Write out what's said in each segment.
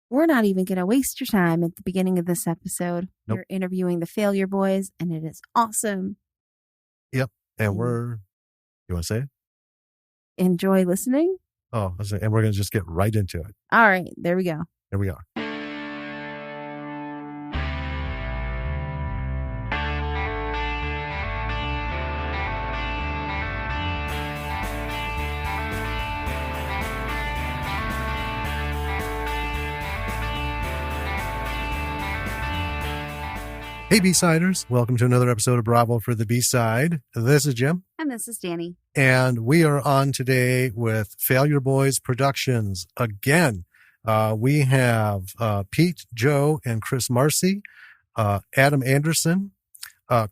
We're not even going to waste your time at the beginning of this episode. Nope. We're interviewing the Failureboys, and it is awesome. Yep. And Mm. you want to say it? Enjoy listening. Oh, and we're going to just get right into it. All right, there we go. Here we are. Hey, B-Siders. Welcome to another episode of Bravo for the B-Side. This is Jim. And this is Danny. And we are on today with Failureboys Productions. Again, we have Pete, Joe, and Chris Marcy, Adam Anderson.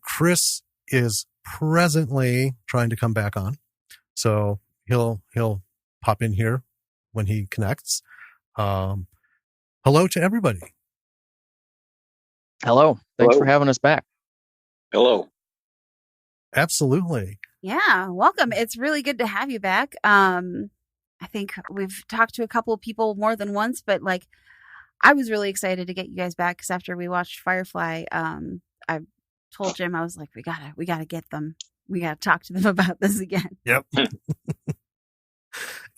Chris is presently trying to come back on. So he'll pop in here when he connects. Hello to everybody. Hello. Thanks for having us back. Hello. Absolutely. Yeah, welcome. It's really good to have you back. I think we've talked to a couple of people more than once, but like I was really excited to get you guys back because after we watched Firefly, I told Jim, I was like, we gotta get them. We gotta talk to them about this again. Yep.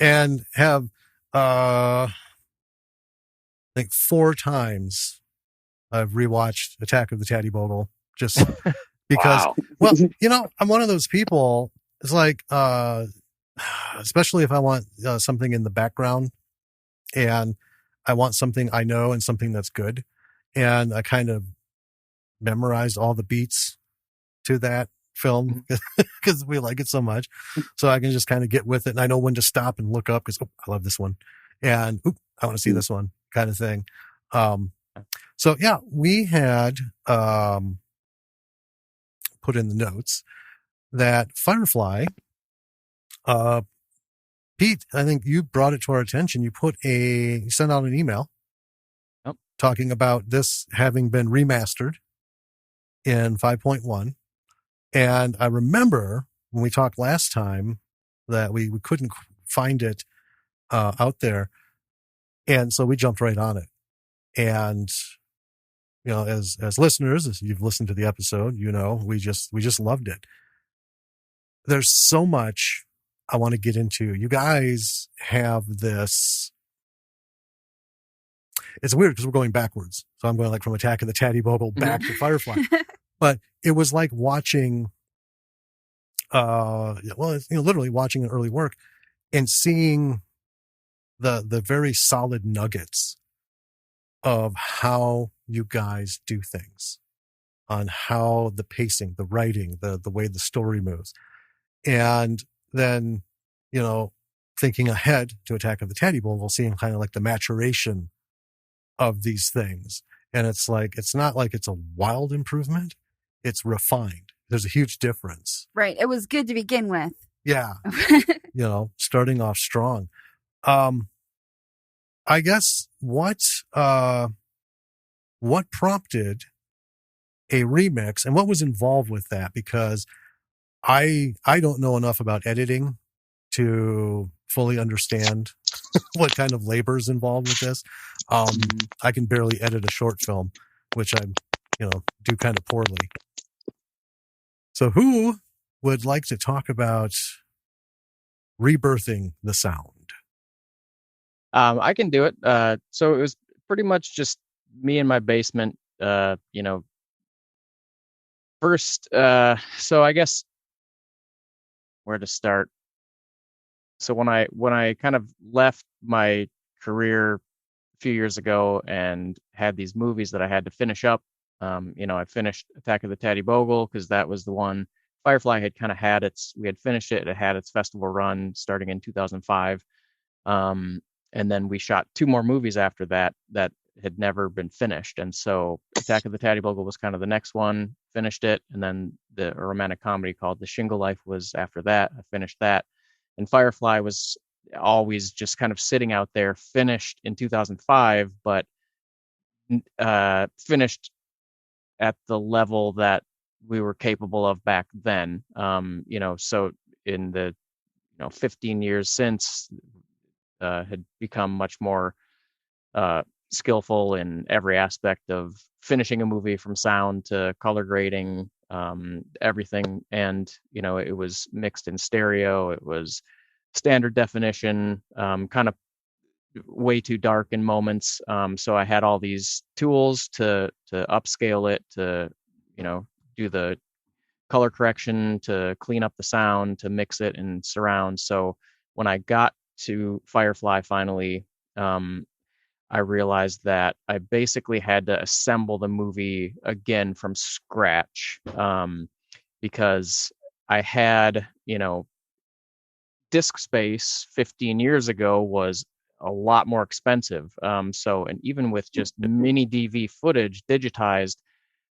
And have I think 4 times I've rewatched Attack of the Taddy Bogle just because, well, you know, I'm one of those people. It's like, especially if I want something in the background and I want something I know and something that's good. And I kind of memorized all the beats to that film because we like it so much. So I can just kind of get with it. And I know when to stop and look up because, I love this one. And, I want to see this one kind of thing. So yeah, we had put in the notes that Firefly, Pete, I think you brought it to our attention. You sent out an email talking about this having been remastered in 5.1. And I remember when we talked last time that we couldn't find it out there. And so we jumped right on it. And you know, as listeners, as you've listened to the episode, you know, we just loved it. There's so much I want to get into. You guys have this. It's weird because we're going backwards. So I'm going like from Attack of the Taddy Bogle back to Firefly. But it was like watching, literally watching an early work and seeing the very solid nuggets of how you guys do things, on how the pacing, the writing, the way the story moves. And then, you know, thinking ahead to Attack of the Taddy Bogle, seeing kind of like the maturation of these things. And it's like, it's not like it's a wild improvement. It's refined. There's a huge difference. Right. It was good to begin with. Yeah. You know, starting off strong. I guess what prompted a remix and what was involved with that? Because I don't know enough about editing to fully understand what kind of labor is involved with this. I can barely edit a short film, which I, do kind of poorly. So who would like to talk about rebirthing the sound? I can do it. So it was pretty much just me in my basement, first. So I guess where to start. So when I kind of left my career a few years ago and had these movies that I had to finish up, I finished Attack of the Taddy Bogle because that was the one. Firefly had kind of we had finished it. It had its festival run starting in 2005. And then we shot 2 more movies after that had never been finished. And so Attack of the Taddy Bogle was kind of the next one, finished it. And then a romantic comedy called The Shingle Life was after that. I finished that. And Firefly was always just kind of sitting out there, finished in 2005, but finished at the level that we were capable of back then. So in the 15 years since, had become much more skillful in every aspect of finishing a movie, from sound to color grading, everything. And, it was mixed in stereo. It was standard definition, kind of way too dark in moments. So I had all these tools to upscale it, to, do the color correction, to clean up the sound, to mix it in surround. So when I got to Firefly finally, I realized that I basically had to assemble the movie again from scratch, because I had, disk space 15 years ago was a lot more expensive. And even with just mini DV footage digitized,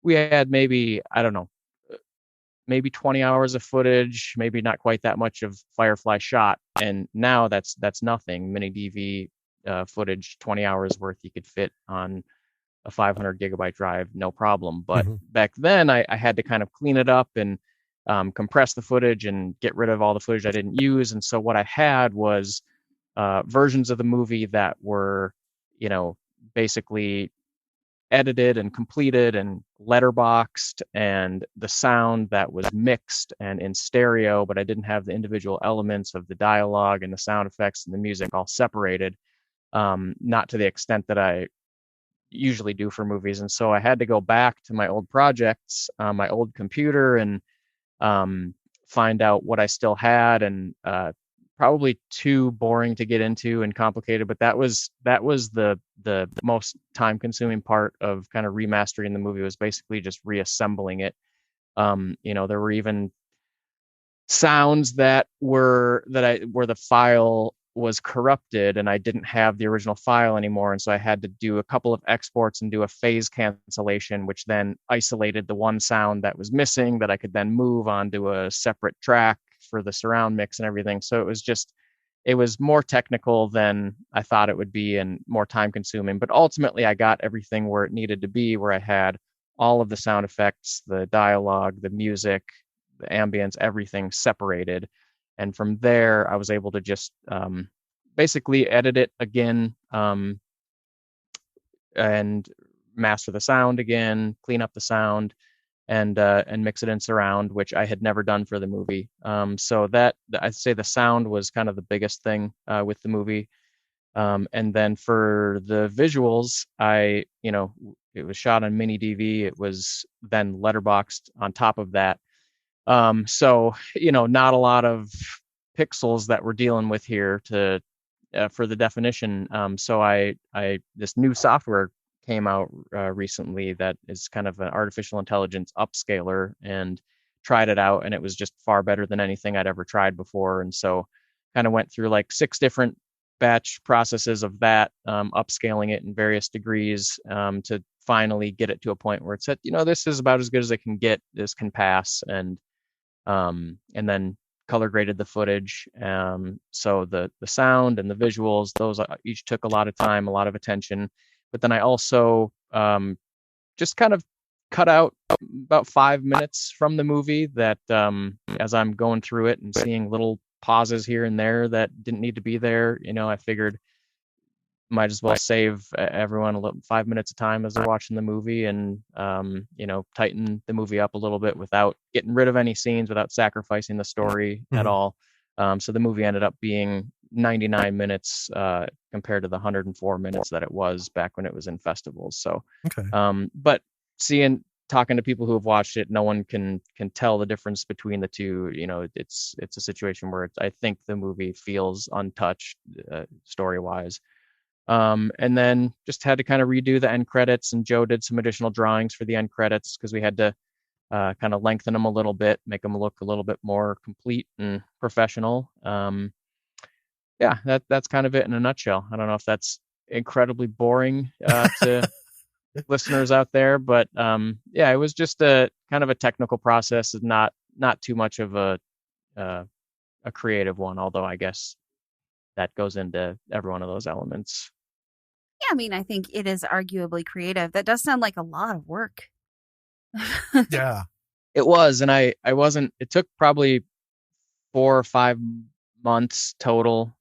we had maybe, I don't know, maybe 20 hours of footage, maybe not quite that much of Firefly shot. And now that's nothing. Mini DV footage, 20 hours worth, you could fit on a 500 gigabyte drive, no problem. But back then I had to kind of clean it up and compress the footage and get rid of all the footage I didn't use. And so what I had was versions of the movie that were, basically edited and completed and letterboxed, and the sound that was mixed and in stereo, but I didn't have the individual elements of the dialogue and the sound effects and the music all separated, not to the extent that I usually do for movies. And so I had to go back to my old projects, my old computer, and find out what I still had, and probably too boring to get into and complicated, but that was the most time consuming part of kind of remastering the movie, was basically just reassembling it. There were even sounds where the file was corrupted and I didn't have the original file anymore. And so I had to do a couple of exports and do a phase cancellation, which then isolated the one sound that was missing that I could then move onto a separate track for the surround mix and everything. So it was more technical than I thought it would be and more time consuming. But ultimately I got everything where it needed to be, where I had all of the sound effects, the dialogue, the music, the ambience, everything separated. And from there, I was able to just basically edit it again, and master the sound again, clean up the sound, and mix it in surround, which I had never done for the movie. So that, I'd say the sound was kind of the biggest thing with the movie. And then for the visuals, it was shot on mini DV. It was then letterboxed on top of that. So, not a lot of pixels that we're dealing with here for the definition. So this new software came out recently that is kind of an artificial intelligence upscaler, and tried it out, and it was just far better than anything I'd ever tried before. And so kind of went through like 6 different batch processes of that, upscaling it in various degrees, to finally get it to a point where it said, this is about as good as it can get. This can pass. And then color graded the footage. So the sound and the visuals, those each took a lot of time, a lot of attention. But then I also just kind of cut out about 5 minutes from the movie that, as I'm going through it and seeing little pauses here and there that didn't need to be there, I figured might as well save everyone 5 minutes of time as they're watching the movie, and tighten the movie up a little bit without getting rid of any scenes, without sacrificing the story at all. So the movie ended up being 99 minutes compared to the 104 minutes that it was back when it was in festivals. So, but talking to people who have watched it, no one can tell the difference between the two. It's a situation where I think the movie feels untouched story wise. And then just had to kind of redo the end credits, and Joe did some additional drawings for the end credits because we had to kind of lengthen them a little bit, make them look a little bit more complete and professional. That's kind of it in a nutshell. I don't know if that's incredibly boring to listeners out there, but it was just a kind of a technical process, not too much of a creative one, although I guess that goes into every one of those elements. Yeah, I mean, I think it is arguably creative. That does sound like a lot of work. Yeah. It was, and I wasn't, it took probably 4 or 5 months total.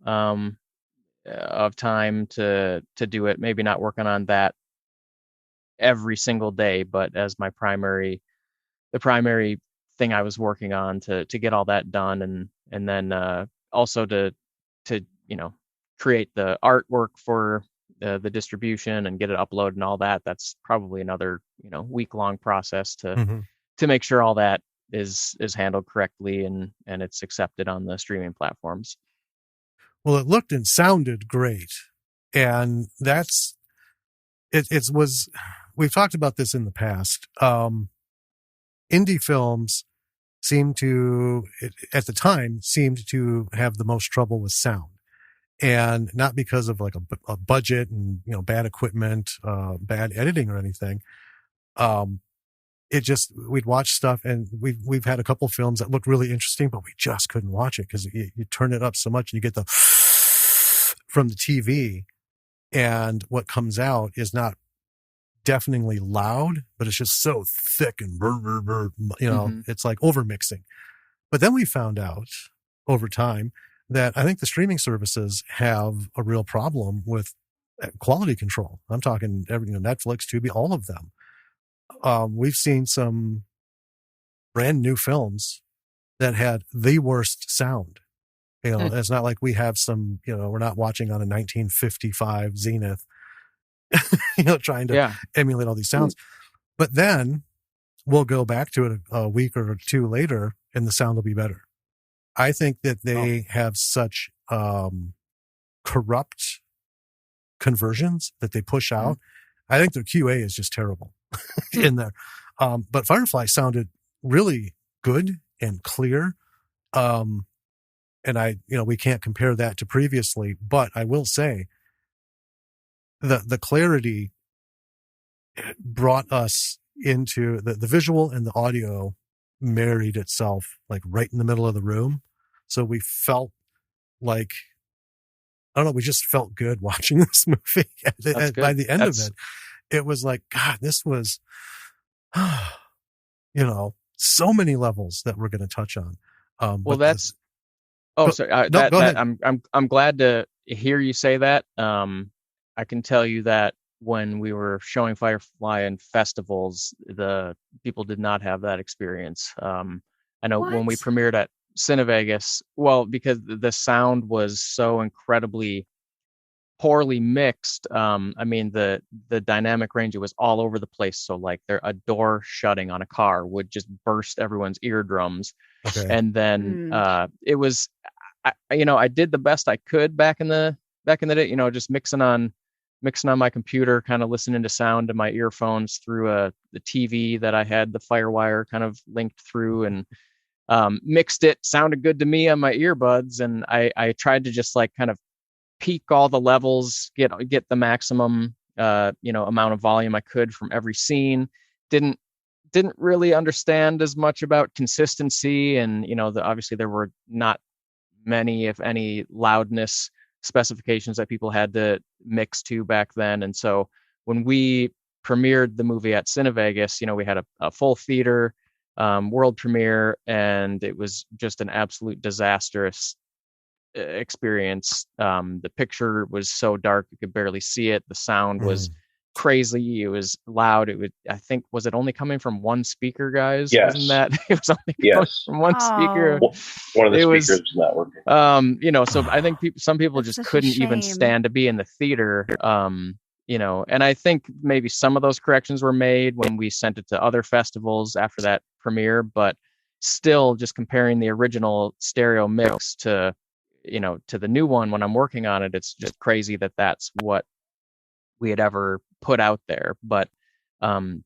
of time to do it. Maybe not working on that every single day, but as the primary thing I was working on to get all that done, and then also to create the artwork for the distribution and get it uploaded and all that. That's probably another week-long process Mm-hmm. to make sure all that is handled correctly and it's accepted on the streaming platforms. Well, it looked and sounded great, and that's it. We've talked about this in the past. Indie films at the time seemed to have the most trouble with sound, and not because of like a budget and bad equipment, bad editing or anything. We'd watch stuff, and we've had a couple films that looked really interesting, but we just couldn't watch it because you turn it up so much and you get the from the TV, and what comes out is not deafeningly loud, but it's just so thick and it's like over mixing. But then we found out over time that I think the streaming services have a real problem with quality control. I'm talking Netflix, Tubi, all of them. We've seen some brand new films that had the worst sound. It's not like we have some, we're not watching on a 1955 Zenith, trying to emulate all these sounds. But then we'll go back to it a week or two later and the sound will be better. I think that they have such corrupt conversions that they push out. I think their QA is just terrible in there. But Firefly sounded really good and clear. And we can't compare that to previously, but I will say the clarity brought us into the visual and the audio married itself like right in the middle of the room. So we felt like, I don't know, we just felt good watching this movie. By the end of it, it was like, God, this was, so many levels that we're going to touch on. Sorry. Go ahead. I'm glad to hear you say that. I can tell you that when we were showing Firefly in festivals, the people did not have that experience. I know when we premiered at Cinevegas, because the sound was so incredibly poorly mixed. The dynamic range, it was all over the place. So like a door shutting on a car would just burst everyone's eardrums. Okay. And then it was, I did the best I could back in the day, just mixing on my computer, kind of listening to sound in my earphones through the TV that I had the Firewire kind of linked through, and mixed it. Sounded good to me on my earbuds, and I tried to just like kind of peak all the levels, get the maximum amount of volume I could from every scene. Didn't really understand as much about consistency, and obviously there were not many, if any, loudness specifications that people had to mix to back then. And so when we premiered the movie at Cinevegas, we had a full theater world premiere, and it was just an absolute disastrous experience. The picture was so dark you could barely see it. The sound was crazy. It was loud. Was it only coming from one speaker, guys? Yes. Wasn't that it was only coming from one speaker? One of the speakers was not working. So I think some people just couldn't even stand to be in the theater. And I think maybe some of those corrections were made when we sent it to other festivals after that premiere, but still just comparing the original stereo mix to the new one when I'm working on it, it's just crazy that that's what we had ever put out there. But kind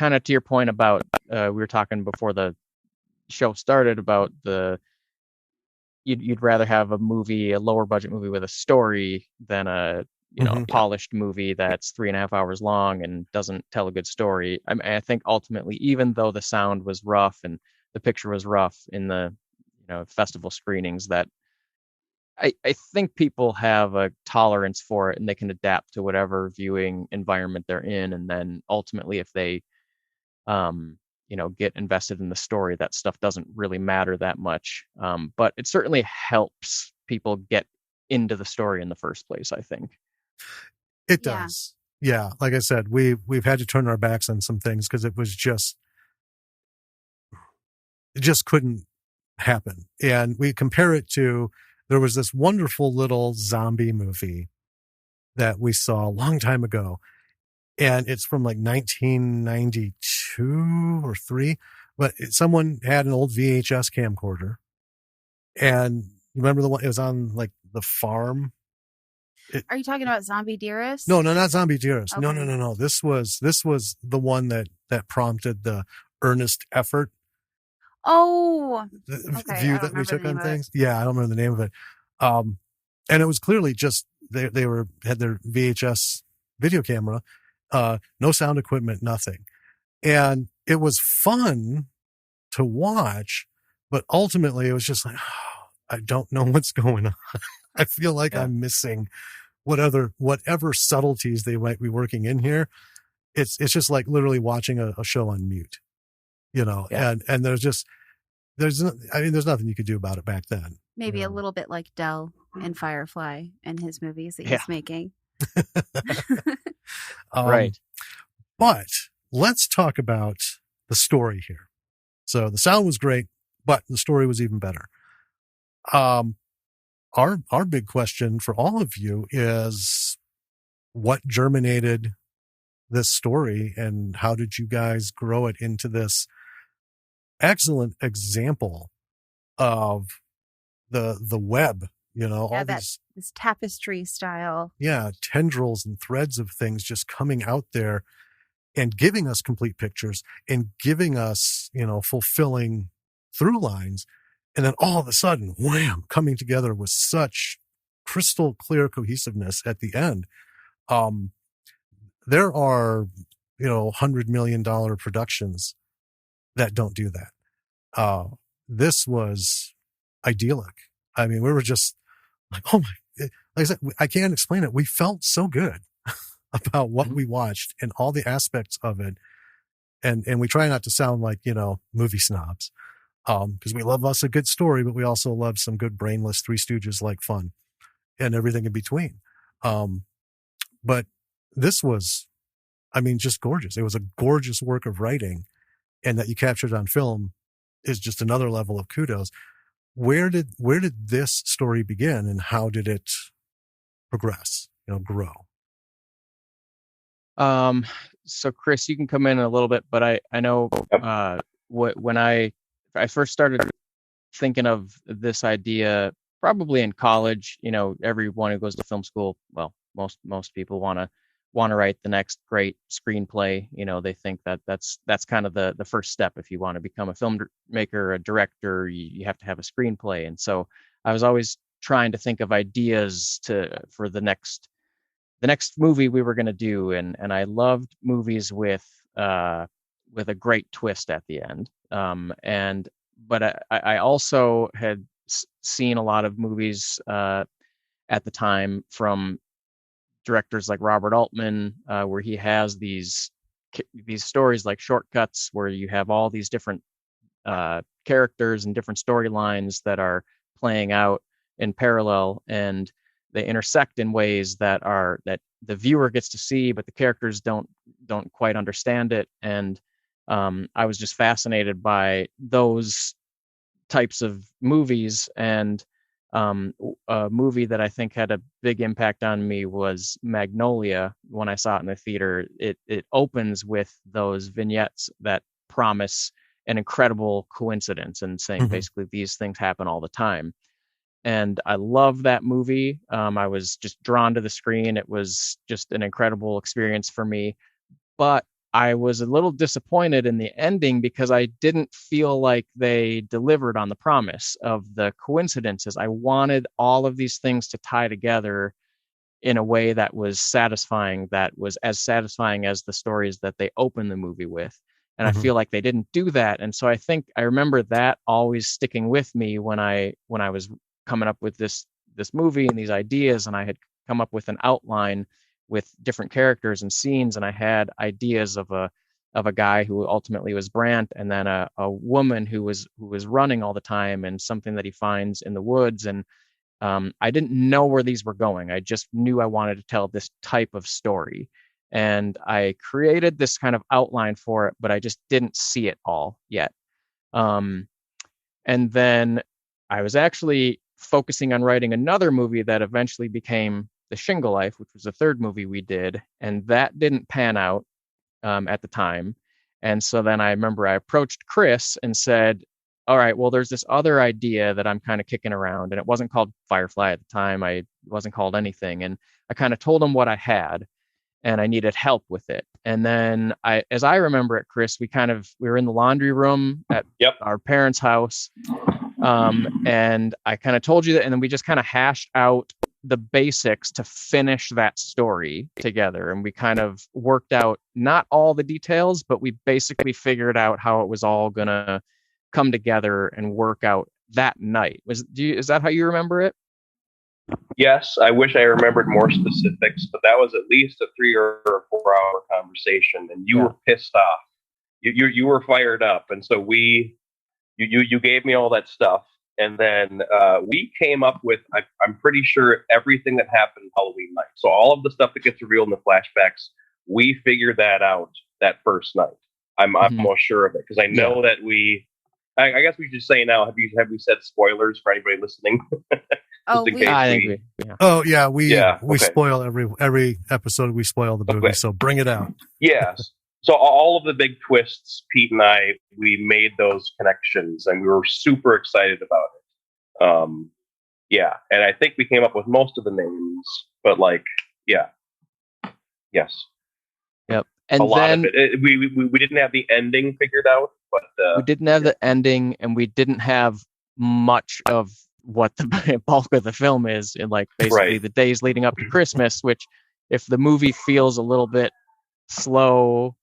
of to your point about we were talking before the show started about you'd rather have a lower budget movie with a story than a polished movie that's 3.5 hours long and doesn't tell a good story. I think ultimately, even though the sound was rough and the picture was rough in the festival screenings, that I think people have a tolerance for it and they can adapt to whatever viewing environment they're in. And then ultimately, if they, get invested in the story, that stuff doesn't really matter that much. But it certainly helps people get into the story in the first place, I think. It does. Yeah. Like I said, we've had to turn our backs on some things because it just couldn't happen. And we compare it to, there was this wonderful little zombie movie that we saw a long time ago. And it's from like 1992 or 3, but someone had an old VHS camcorder. And remember the one, it was on like the farm. Are you talking about Zombie Dearest? No, not Zombie Dearest. Okay. No. This was the one that prompted the earnest effort. Oh, The okay. view that we took on things. Yeah, I don't remember the name of it. And it was clearly just they had their VHS video camera, no sound equipment, nothing. And it was fun to watch, but ultimately it was just like, oh, I don't know what's going on. I feel like I'm missing whatever subtleties they might be working in here. It's just like literally watching a show on mute, and there's nothing you could do about it back then. Maybe a little bit like Del in Firefly and his movies that he's making. Right. But let's talk about the story here. So the sound was great, but the story was even better. Our big question for all of you is, what germinated this story and how did you guys grow it into this excellent example of the web, all this tapestry style. Yeah, tendrils and threads of things just coming out there and giving us complete pictures and giving us, fulfilling through lines. And then all of a sudden, wham, coming together with such crystal clear cohesiveness at the end. There are, $100 million productions that don't do that. This was idyllic. I mean, we were just like, oh my, like I said, I can't explain it. We felt so good about what we watched and all the aspects of it. And we try not to sound like, movie snobs. Because we love us a good story, but we also love some good brainless Three Stooges like fun and everything in between. But this was, just gorgeous. It was a gorgeous work of writing, and that you captured on film is just another level of kudos. Where did this story begin, and how did it progress, grow? So Chris, you can come in a little bit, but I know, when I first started thinking of this idea, probably in college, everyone who goes to film school, well, most people want to write the next great screenplay. They think that's kind of the first step. If you want to become a filmmaker, a director, you have to have a screenplay. And so I was always trying to think of ideas for the next movie we were going to do. And I loved movies with a great twist at the end. But I also had seen a lot of movies at the time from directors like Robert Altman, where he has these stories like Shortcuts, where you have all these different characters and different storylines that are playing out in parallel, and they intersect in ways that the viewer gets to see, but the characters don't quite understand it. And I was just fascinated by those types of movies. And a movie that I think had a big impact on me was Magnolia. When I saw it in the theater, it opens with those vignettes that promise an incredible coincidence and saying basically these things happen all the time. And I love that movie. I was just drawn to the screen. It was just an incredible experience for me. But I was a little disappointed in the ending because I didn't feel like they delivered on the promise of the coincidences. I wanted all of these things to tie together in a way that was satisfying, that was as satisfying as the stories that they open the movie with. And I feel like they didn't do that. And so I think I remember that always sticking with me when I was coming up with this movie and these ideas, and I had come up with an outline with different characters and scenes, and I had ideas of a guy who ultimately was Brandt, and then a woman who was running all the time, and something that he finds in the woods. And I didn't know where these were going. I just knew I wanted to tell this type of story. And I created this kind of outline for it, but I just didn't see it all yet. And then I was actually focusing on writing another movie that eventually became The Shingle Life, which was the third movie we did. And that didn't pan out at the time. And so then I remember I approached Chris and said, all right, well, there's this other idea that I'm kind of kicking around, and it wasn't called Firefly at the time. It wasn't called anything. And I kind of told him what I had, and I needed help with it. And then as I remember it, Chris, we were in the laundry room at our parents' house. And I kind of told you that, and then we just kind of hashed out the basics to finish that story together. And we kind of worked out not all the details, but we basically figured out how it was all going to come together and work out that night. Is that how you remember it? Yes, I wish I remembered more specifics, but that was at least a 3 or 4 hour conversation, and you were pissed off. You were fired up, and so you gave me all that stuff, and then we came up with, I'm pretty sure, everything that happened Halloween night. So all of the stuff that gets revealed in the flashbacks, we figured that out that first night. I'm almost sure of it, because I know that I guess we should say now. Have we said spoilers for anybody listening? We spoil every episode. We spoil the movie, so bring it out. Yes. So all of the big twists, Pete and I, we made those connections, and we were super excited about it. And I think we came up with most of the names, but yes. Yep. And a lot of it. We didn't have the ending figured out, but we didn't have the ending, and we didn't have much of what the bulk of the film is in, like, basically the days leading up to Christmas, which, if the movie feels a little bit slow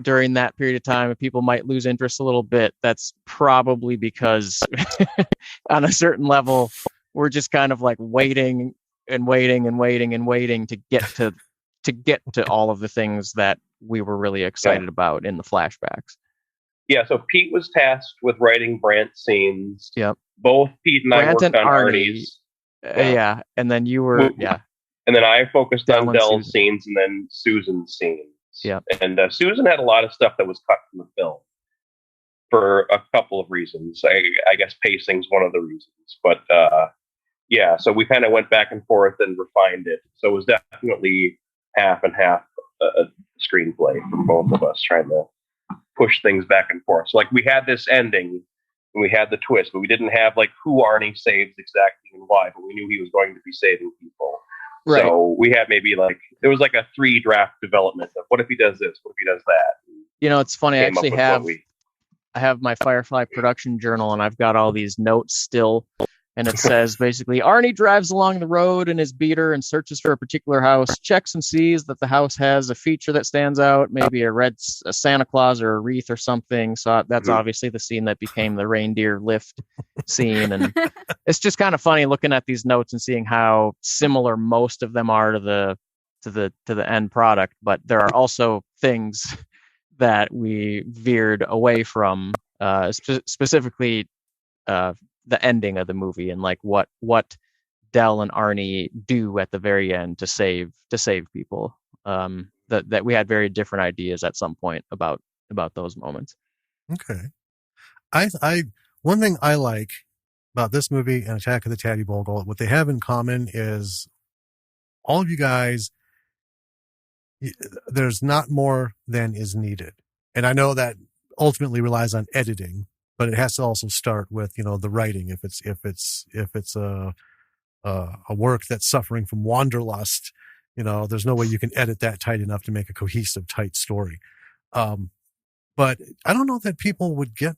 during that period of time, and people might lose interest a little bit, that's probably because on a certain level, we're just kind of like waiting to get to all of the things that we were really excited about in the flashbacks. Yeah, so Pete was tasked with writing Brant scenes. Yep. Both Pete and I worked on Arnie's. And then you were, And then I focused on Dell's scenes and then Susan's scenes. Yeah. And Susan had a lot of stuff that was cut from the film for a couple of reasons. I guess pacing's one of the reasons. But so we kind of went back and forth and refined it. So it was definitely half and half a screenplay from both of us, trying to push things back and forth. So, like, we had this ending and we had the twist, but we didn't have, like, who Arnie saves exactly and why, but we knew he was going to be saving people. Right. So we had maybe, like, it was like a 3 draft development of what if he does this, what if he does that. It's funny. I actually I have my Firefly production journal, and I've got all these notes still. And it says basically, Arnie drives along the road in his beater and searches for a particular house, checks and sees that the house has a feature that stands out, maybe a Santa Claus or a wreath or something. So that's obviously the scene that became the reindeer lift scene. And it's just kind of funny looking at these notes and seeing how similar most of them are to the end product. But there are also things that we veered away from, specifically the ending of the movie, and like what Dell and Arnie do at the very end to save people. That we had very different ideas at some point about those moments. Okay. I one thing I like about this movie and Attack of the Tatty Bogle, what they have in common is all of you guys, there's not more than is needed. And I know that ultimately relies on editing, but it has to also start with, the writing. If it's a work that's suffering from wanderlust, there's no way you can edit that tight enough to make a cohesive, tight story. But I don't know that people would get.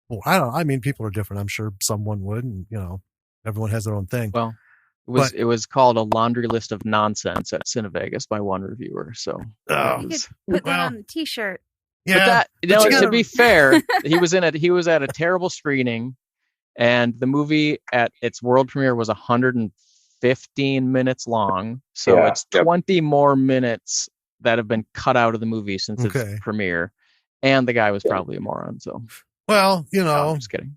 Well, I mean, people are different. I'm sure someone would, and everyone has their own thing. Well, it was called A Laundry List of Nonsense at Cinevegas by one reviewer. So you could put that on a T-shirt. Yeah, to be fair, he was at a terrible screening, and the movie at its world premiere was 115 minutes long. So it's 20 more minutes that have been cut out of the movie since its premiere. And the guy was probably a moron. So, well, I'm just kidding.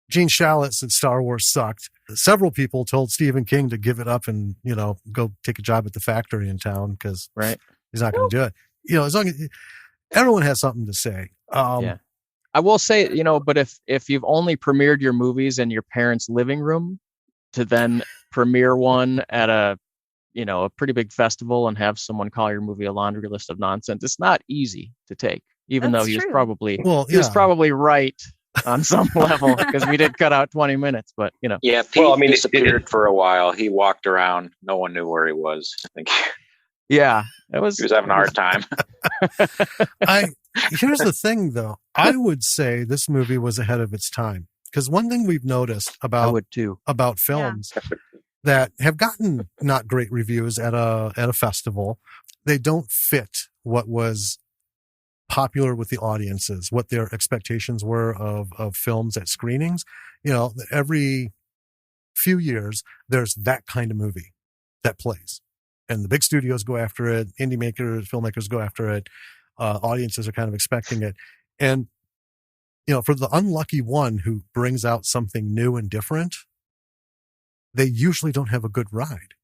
Gene Shalit said Star Wars sucked. Several people told Stephen King to give it up and, go take a job at the factory in town because he's not going to do it. As long as everyone has something to say. Yeah. I will say, but if you've only premiered your movies in your parents' living room to then premiere one at a pretty big festival and have someone call your movie a laundry list of nonsense, it's not easy to take, even though he was probably right on some level because we did cut out 20 minutes, but Yeah, Pete disappeared for a while. He walked around. No one knew where he was. I think. Yeah, he was having a hard time. Here's the thing, though. I would say this movie was ahead of its time because one thing we've noticed about films that have gotten not great reviews at a festival, they don't fit what was popular with the audiences, what their expectations were of films at screenings. Every few years, there's that kind of movie that plays. And the big studios go after it. Indie makers, filmmakers go after it. Audiences are kind of expecting it. And, for the unlucky one who brings out something new and different, they usually don't have a good ride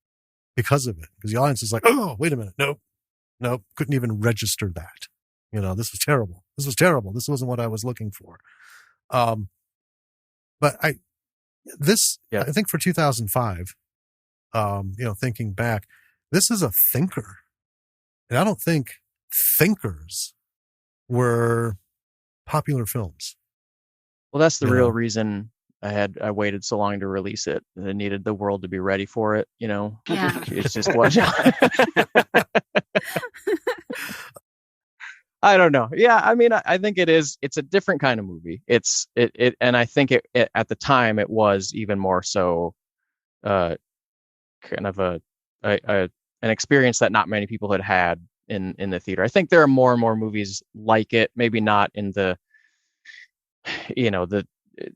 because of it. Because the audience is like, oh, wait a minute. Nope. Couldn't even register that. This was terrible. This wasn't what I was looking for. But I think for 2005, thinking back, this is a thinker. And I don't think thinkers were popular films. Well, that's the real reason I waited so long to release it. I needed the world to be ready for it, Yeah. It's just what I don't know. Yeah, I mean, I think it's a different kind of movie. And I think it at the time it was even more so kind of an experience that not many people had in the theater. I think there are more and more movies like it, maybe not in the the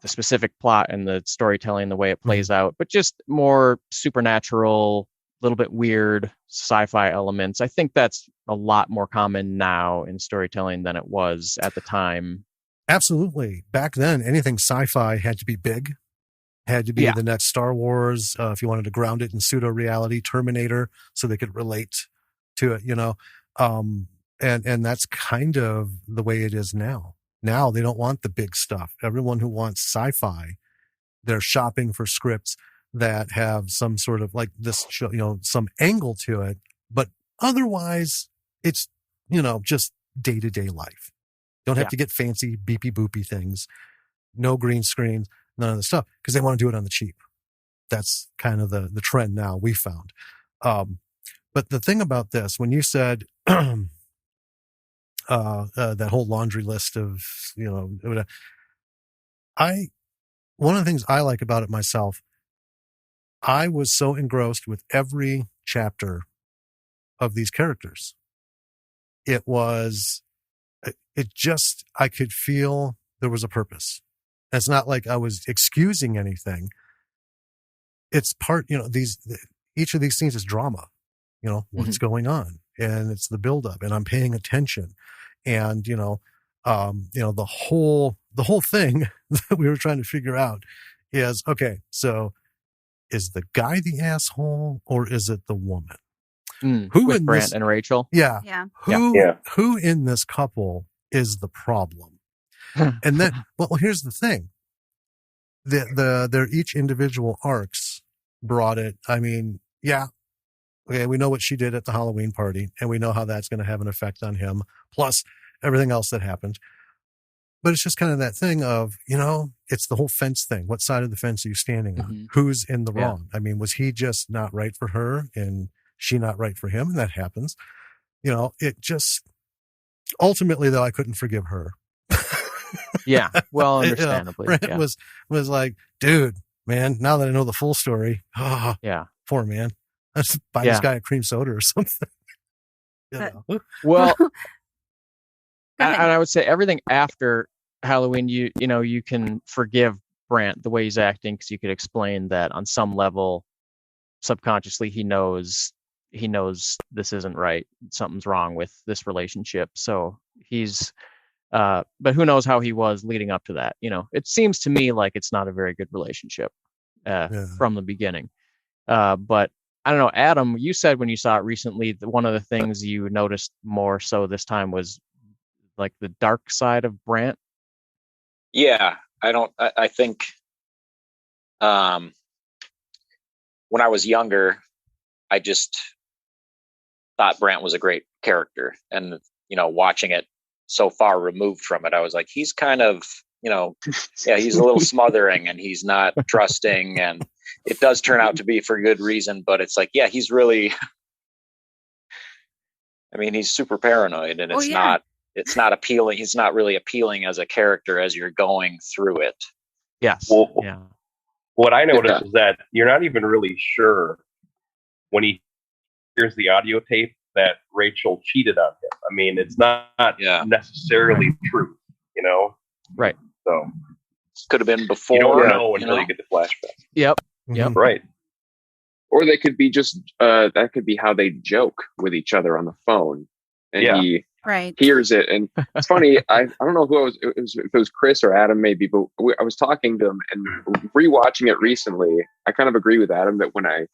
specific plot and the storytelling, the way it plays out, but just more supernatural, a little bit weird sci-fi elements. I think that's a lot more common now in storytelling than it was at the time. Absolutely. Back then, anything sci-fi had to be big, had to be the next Star Wars. If you wanted to ground it in pseudo-reality, Terminator, so they could relate to it, and that's kind of the way it is now. Now they don't want the big stuff. Everyone who wants sci-fi, they're shopping for scripts that have some sort of like this show, some angle to it, but otherwise it's, just day-to-day life. Don't have to get fancy beepy boopy things, no green screens, none of the stuff, because they want to do it on the cheap. That's kind of the trend now we found. But the thing about this, when you said, that whole laundry list of, one of the things I like about it myself, I was so engrossed with every chapter of these characters. I could feel there was a purpose. It's not like I was excusing anything. It's part, each of these scenes is drama, what's going on, and it's the buildup, and I'm paying attention. And, the whole thing that we were trying to figure out is, okay, so is the guy the asshole or is it the woman? Who with Brant and Rachel? Yeah. Who in this couple is the problem? And then, well, here's the thing. Their each individual arcs brought it. I mean, okay, we know what she did at the Halloween party, and we know how that's going to have an effect on him, plus everything else that happened. But it's just kind of that thing of, it's the whole fence thing. What side of the fence are you standing on? Who's in the wrong? I mean, was he just not right for her and she not right for him? And that happens. It just, ultimately though, I couldn't forgive her. Yeah. Well, understandably. Brent was like, dude, man, now that I know the full story, poor man. Let's buy this guy a cream soda or something. Well, and I would say everything after Halloween, you can forgive Brant the way he's acting, because you could explain that on some level, subconsciously, he knows this isn't right. Something's wrong with this relationship. So he's But who knows how he was leading up to that? It seems to me like it's not a very good relationship from the beginning. But I don't know, Adam, you said when you saw it recently that one of the things you noticed more so this time was like the dark side of Brant. Yeah, I think when I was younger, I just thought Brant was a great character. And, watching it so far removed from it, I was like, he's kind of, he's a little smothering and he's not trusting. And it does turn out to be for good reason. But it's like, yeah, he's really, he's super paranoid and it's not appealing. He's not really appealing as a character as you're going through it. Yes. Well, yeah. What I noticed is that you're not even really sure when he hears the audio tape that Rachel cheated on him. It's not necessarily true, Right. So could have been before. You don't know until you get the flashback. Yep. Right. Or they could be just that could be how they joke with each other on the phone, and he hears it. And it's funny. I don't know who if it was Chris or Adam maybe, but I was talking to him and rewatching it recently. I kind of agree with Adam that when I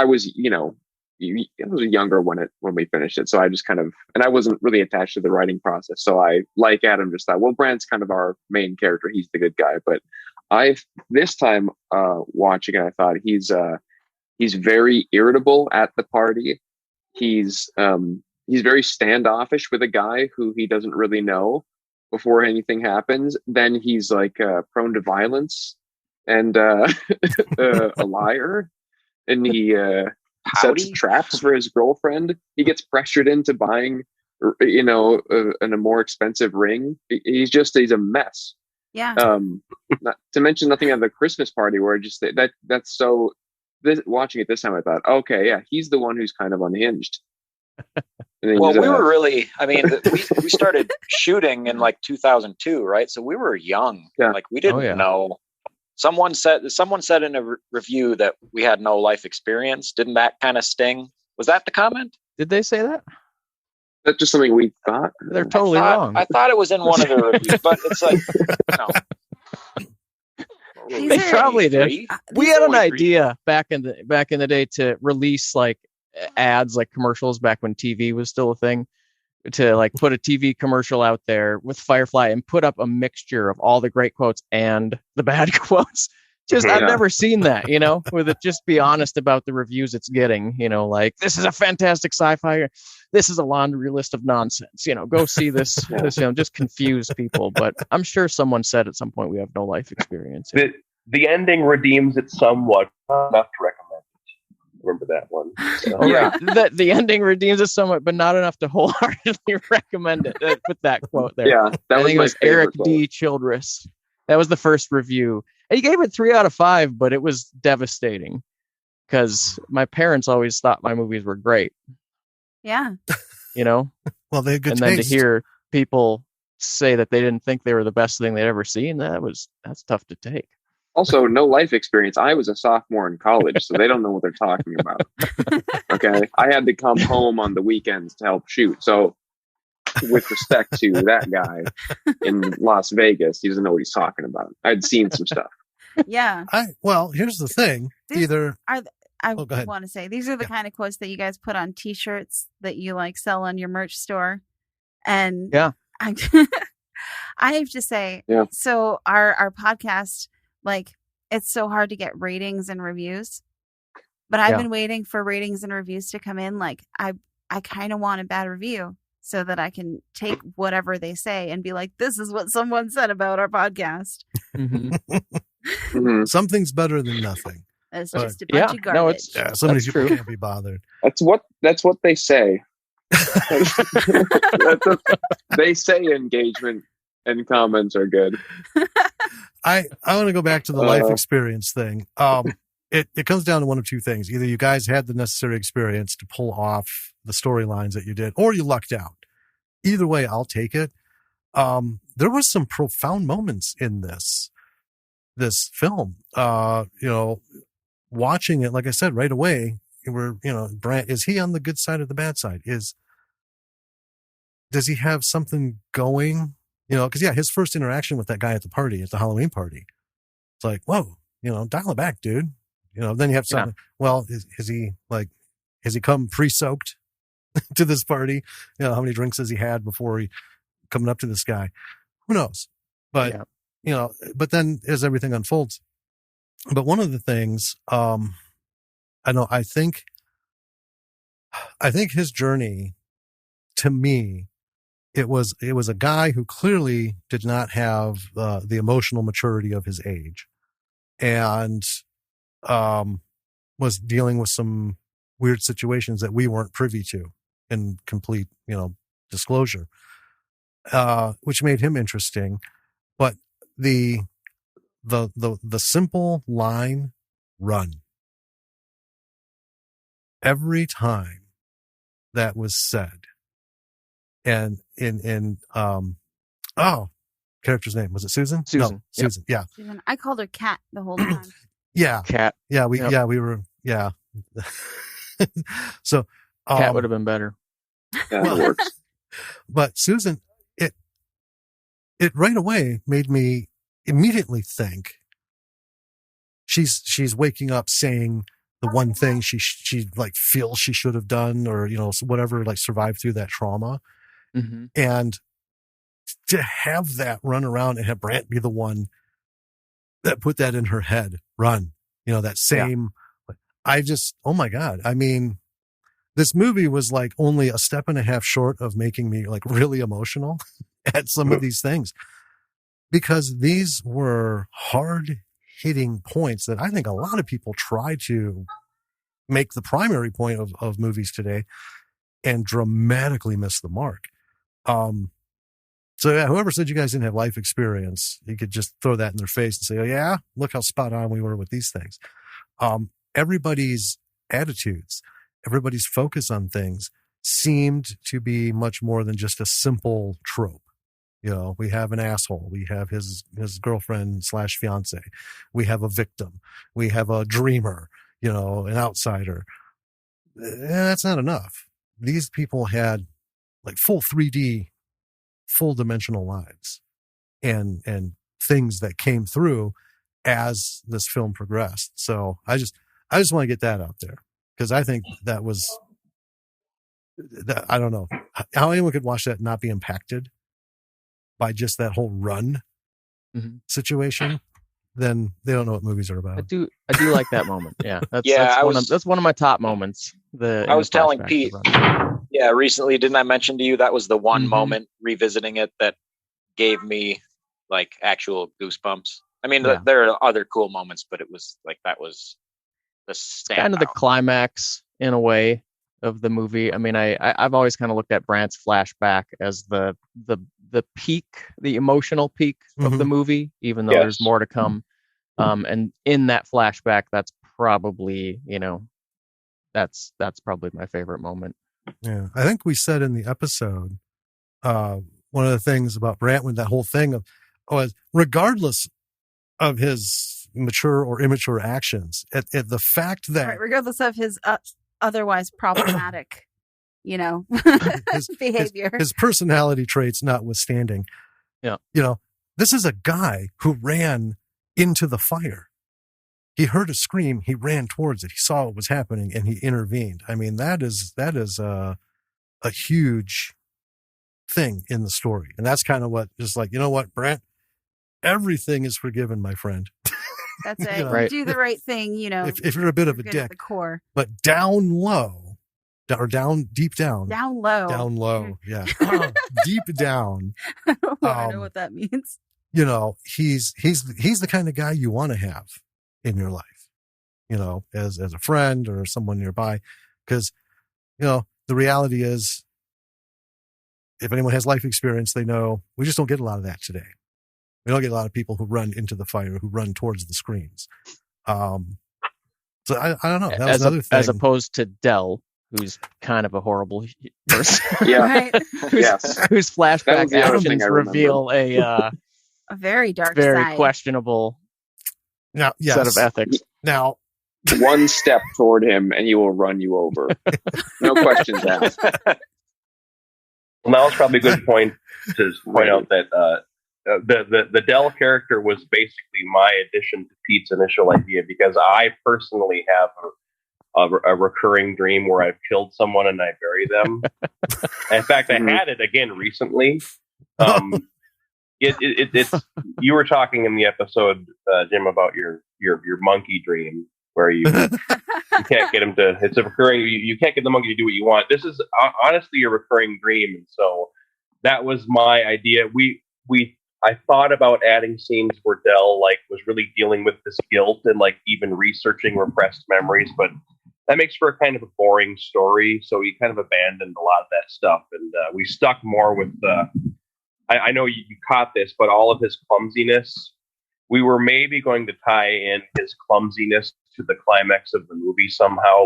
was I was younger when we finished it, so I just and I wasn't really attached to the writing process. So I, like Adam, just thought, well, Brant's kind of our main character; he's the good guy. But this time watching it, I thought he's very irritable at the party. He's very standoffish with a guy who he doesn't really know before anything happens. Then he's like prone to violence and a liar, and he sets traps for his girlfriend. He gets pressured into buying, in a more expensive ring. He's a mess. Yeah. Not to mention nothing at the Christmas party where just that's so. Watching it this time, I thought, okay, yeah, he's the one who's kind of unhinged. Well, we were really. We started shooting in like 2002, right? So we were young. Yeah. Like we didn't know. Someone said in a review that we had no life experience. Didn't that kind of sting? Was that the comment? Did they say that? That's just something we thought. They're totally wrong. I thought it was in one of the reviews, but it's like, They probably did. We had an idea back in the day to release like ads, like commercials back when TV was still a thing, to like put a TV commercial out there with Firefly and put up a mixture of all the great quotes and the bad quotes. I've never seen that, with it. Just be honest about the reviews it's getting, like this is a fantastic sci-fi. This is a laundry list of nonsense, go see this, just confuse people. But I'm sure someone said at some point we have no life experience. The ending redeems it somewhat. Enough to recommend it. Remember that one. Right. The ending redeems it somewhat, but not enough to wholeheartedly recommend it. Put that quote there. Yeah, I think it was Eric D. Childress. That was the first review. And he gave it 3 out of 5, but it was devastating because my parents always thought my movies were great. Yeah. Well, they had good and taste. then to hear people say that they didn't think they were the best thing they'd ever seen, that's tough to take. Also, no life experience. I was a sophomore in college, so they don't know what they're talking about. Okay. I had to come home on the weekends to help shoot. So with respect to that guy in Las Vegas, he doesn't know what he's talking about. I'd seen some stuff. Yeah. Here's the thing. I go ahead. want to say these are the kind of quotes that you guys put on T-shirts that you like sell on your merch store, and I have to say, so our podcast, like, it's so hard to get ratings and reviews, but I've been waiting for ratings and reviews to come in. Like, I kind of want a bad review so that I can take whatever they say and be like, this is what someone said about our podcast. Mm-hmm. Something's better than nothing. It's just a bunch of garbage. Some of these people can't be bothered. That's what they say. They say engagement and comments are good. I want to go back to the life experience thing. It comes down to one of two things. Either you guys had the necessary experience to pull off the storylines that you did, or you lucked out. Either way, I'll take it. There was some profound moments in this film. Watching it, like I said, right away, Brant, is he on the good side or the bad side? Does he have something going? because his first interaction with that guy at the Halloween party, it's like, whoa, dial it back, dude. Then you have something. Yeah. Well, has he come pre-soaked to this party? How many drinks has he had before he coming up to this guy? Who knows? But but then as everything unfolds. But one of the things, I think his journey, to me, it was a guy who clearly did not have the emotional maturity of his age, and was dealing with some weird situations that we weren't privy to in complete, disclosure, which made him interesting. But the simple line, run, every time that was said, and character's name, was it Susan? Susan. No, Susan. Yep. Yeah. Susan. I called her Cat the whole time. Yeah. Cat. Yeah. We were. Yeah. So Cat would have been better. Yeah, that works. But Susan, it right away made me immediately think she's waking up saying the one thing she like feels she should have done, or whatever, like survived through that trauma. Mm-hmm. And to have that run around and have Brant be the one that put that in her head, run, that same, oh my God. I mean, this movie was like only a step and a half short of making me like really emotional at some of these things, because these were hard hitting points that I think a lot of people try to make the primary point of movies today and dramatically miss the mark. So whoever said you guys didn't have life experience, you could just throw that in their face and say, oh yeah, look how spot on we were with these things. Everybody's attitudes, everybody's focus on things seemed to be much more than just a simple trope. We have an asshole. We have his girlfriend / fiance. We have a victim. We have a dreamer, an outsider. That's not enough. These people had like full 3D, full dimensional lives and things that came through as this film progressed. So I just want to get that out there, because I think that was, I don't know how anyone could watch that and not be impacted by just that whole run situation. Then they don't know what movies are about. I do like that moment. Yeah. That's one of my top moments. I was telling Pete, recently, didn't I mention to you that was the one moment revisiting it that gave me like actual goosebumps? I mean, there are other cool moments, but it was like, that was the kind of the climax in a way of the movie. I mean, I've always kind of looked at Brant's flashback as the peak, the emotional peak of the movie, even though there's more to come. And in that flashback, that's probably, that's probably my favorite moment. Yeah. I think we said in the episode, one of the things about Brant with that whole thing was, regardless of his mature or immature actions, at the fact that regardless of his otherwise problematic, his behavior, his personality traits notwithstanding, this is a guy who ran into the fire. He heard a scream. He ran towards it. He saw what was happening and he intervened. I mean, that is a huge thing in the story. And that's kind of what, just like, what, Brant, everything is forgiven, my friend. That's it. Right. Do the right thing, if you're a bit of a dick, at the core. But down low, or deep down. Down low. Yeah. Deep down. I don't know what that means. He's the kind of guy you want to have in your life, as a friend or someone nearby. Because, the reality is, if anyone has life experience, they know we just don't get a lot of that today. We don't get a lot of people who run into the fire, who run towards the screens. So I don't know. That was another thing. As opposed to Dell, who's kind of a horrible person. Whose flashback actions reveal a very dark, very questionable set of ethics. Now, one step toward him and he will run you over. No questions asked. Now it's probably a good point to point out that the Dell character was basically my addition to Pete's initial idea, because I personally have a recurring dream where I've killed someone and I bury them. In fact, I had it again recently. It's you were talking in the episode, Jim, about your monkey dream where you can't get him to. It's a recurring. You can't get the monkey to do what you want. This is honestly a recurring dream, and so that was my idea. I thought about adding scenes where Dell was really dealing with this guilt and even researching repressed memories, but that makes for a kind of a boring story. So we kind of abandoned a lot of that stuff, and we stuck more with I know you caught this, but all of his clumsiness. We were maybe going to tie in his clumsiness to the climax of the movie somehow,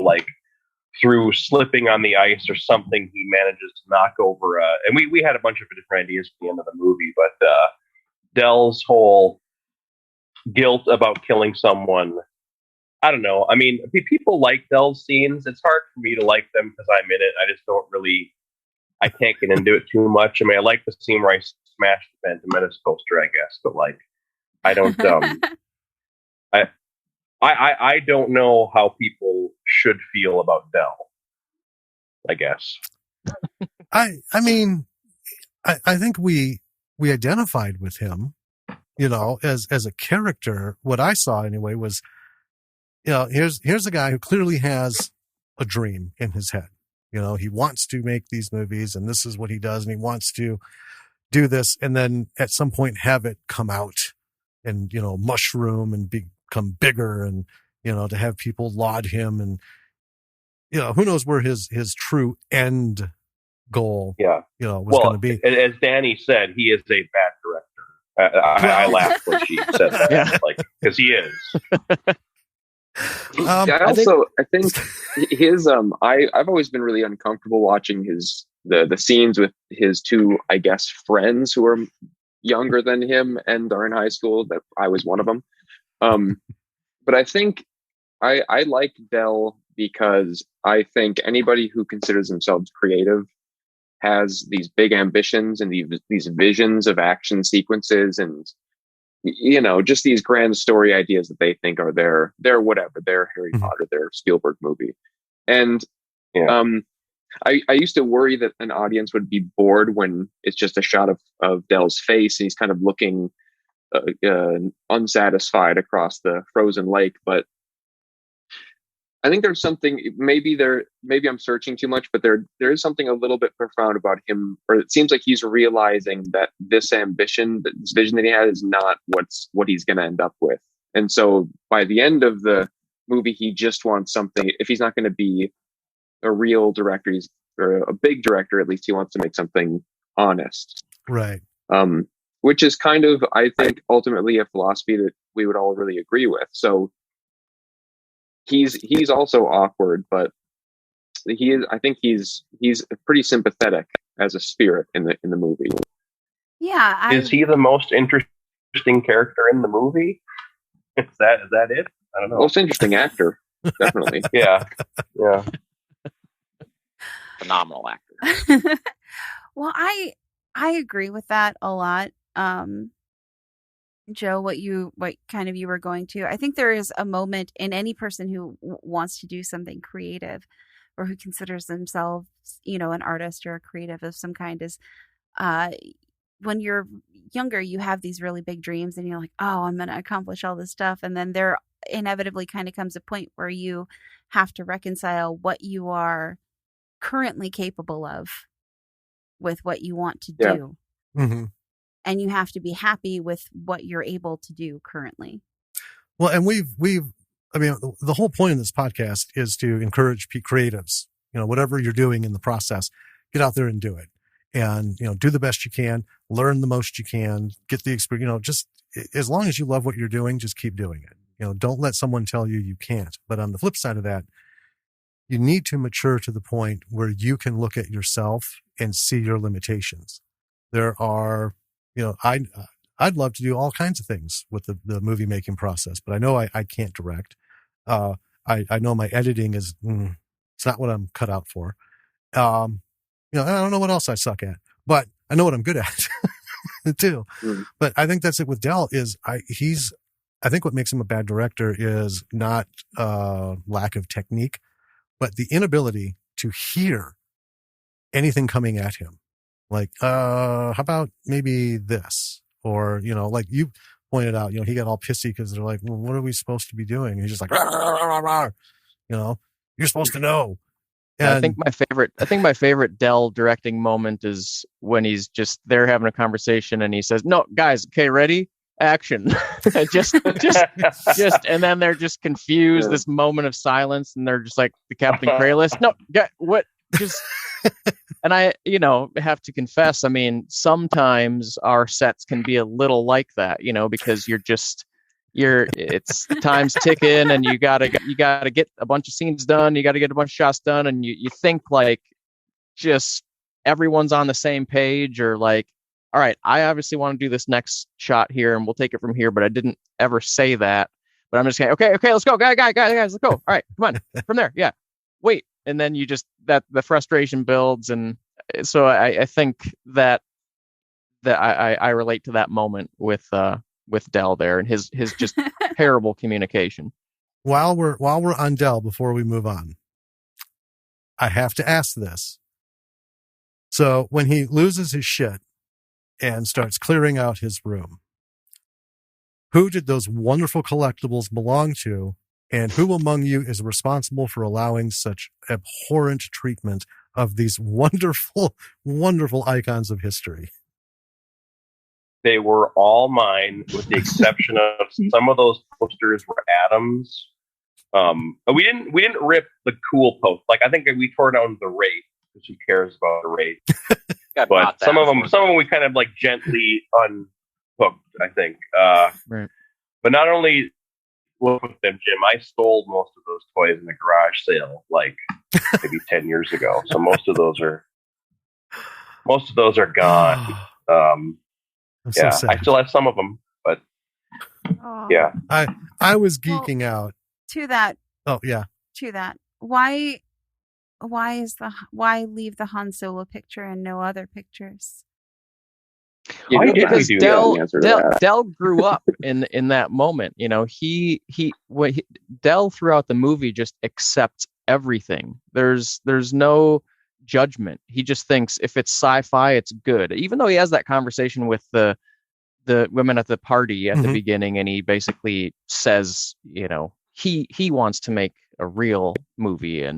through slipping on the ice or something. He manages to knock over. And we had a bunch of different ideas for the end of the movie, but Dell's whole guilt about killing someone. I don't know. I mean, people like Dell's scenes. It's hard for me to like them because I'm in it. I just don't really. I can't get into it too much. I mean, I like the scene where I smashed the Phantom Menace poster, I guess, but I don't. I don't know how people should feel about Dell, I guess. I mean, I think we identified with him, as a character. What I saw anyway was, here's a guy who clearly has a dream in his head. He wants to make these movies and this is what he does. And he wants to do this and then at some point have it come out and, mushroom and become bigger and, to have people laud him and, who knows where his true end goal, was going to be. As Danny said, he is a bad director. I laughed when she said that, because he is. I think his I've always been really uncomfortable watching the scenes with his two, I guess, friends who are younger than him and are in high school. That I was one of them. But I think I like Dell because I think anybody who considers themselves creative has these big ambitions and these visions of action sequences and just these grand story ideas that they think are their whatever, their Harry Potter, their Spielberg movie. And I used to worry that an audience would be bored when it's just a shot of Dell's face and he's kind of looking unsatisfied across the frozen lake. But I think there's something, maybe I'm searching too much, but there is something a little bit profound about him, or it seems like he's realizing that this ambition, this vision that he had is not what he's going to end up with. And so by the end of the movie, he just wants something. If he's not going to be a real director, or a big director, at least he wants to make something honest. Right. Which is kind of, I think, ultimately a philosophy that we would all really agree with. So he's also awkward, but I think he's pretty sympathetic as a spirit in the movie. Yeah. Is he the most interesting character in the movie? Is that it? I don't know. Most interesting actor, definitely. Yeah. Phenomenal actor. Well, I agree with that a lot. Joe, what you were going to. I think there is a moment in any person who wants to do something creative or who considers themselves, an artist or a creative of some kind is, when you're younger, you have these really big dreams and you're like, oh, I'm going to accomplish all this stuff. And then there inevitably kind of comes a point where you have to reconcile what you are currently capable of with what you want to do. Mm-hmm. And you have to be happy with what you're able to do currently. Well, and the whole point of this podcast is to encourage creatives, whatever you're doing in the process, get out there and do it. And, do the best you can, learn the most you can, get the experience, just as long as you love what you're doing, just keep doing it. Don't let someone tell you can't. But on the flip side of that, you need to mature to the point where you can look at yourself and see your limitations. There are, I'd love to do all kinds of things with the movie making process, but I know I can't direct. I know my editing is, it's not what I'm cut out for. I don't know what else I suck at, but I know what I'm good at too. But I think that's it with Del is I think what makes him a bad director is not lack of technique, but the inability to hear anything coming at him. Like, how about maybe this? Or, like you pointed out, he got all pissy because they're like, well, what are we supposed to be doing? And he's just like, rah, rah, rah, rah, rah. You're supposed to know. And I think my favorite Del directing moment is when he's just there having a conversation and he says, "No, guys, okay, ready? Action." just, and then they're just confused. This moment of silence, and they're just like the Captain Kralis. No, what? Just, and I, have to confess. I mean, sometimes our sets can be a little like that, because it's time's ticking and you gotta get a bunch of scenes done. You gotta get a bunch of shots done. And you think like just everyone's on the same page or like, all right, I obviously want to do this next shot here and we'll take it from here. But I didn't ever say that, but I'm just saying, okay, let's go. Guys, let's go. All right, come on from there. Yeah. Wait. And then you just, that the frustration builds. And so I think that I relate to that moment with Del there and his just terrible communication. While we're on Del, before we move on, I have to ask this. So when he loses his shit and starts clearing out his room, who did those wonderful collectibles belong to? And who among you is responsible for allowing such abhorrent treatment of these wonderful, wonderful icons of history? They were all mine, with the exception of some of those posters were Adam's. We didn't rip the cool post. Like I think we tore down the Wraith because who cares about the Wraith? But some of them we kind of like gently unhooked. I think. Right. But not only with them, Jim, I stole most of those toys in a garage sale, like maybe 10 years ago. So most of those are gone. So sad. I still have some of them, but yeah. I was geeking out. To that. Oh yeah. To that. Why leave the Han Solo picture and no other pictures? Because Del grew up in that moment. Del throughout the movie just accepts everything. There's no judgment. He just thinks if it's sci-fi, it's good. Even though he has that conversation with the women at the party at the beginning, and he basically says, he wants to make a real movie,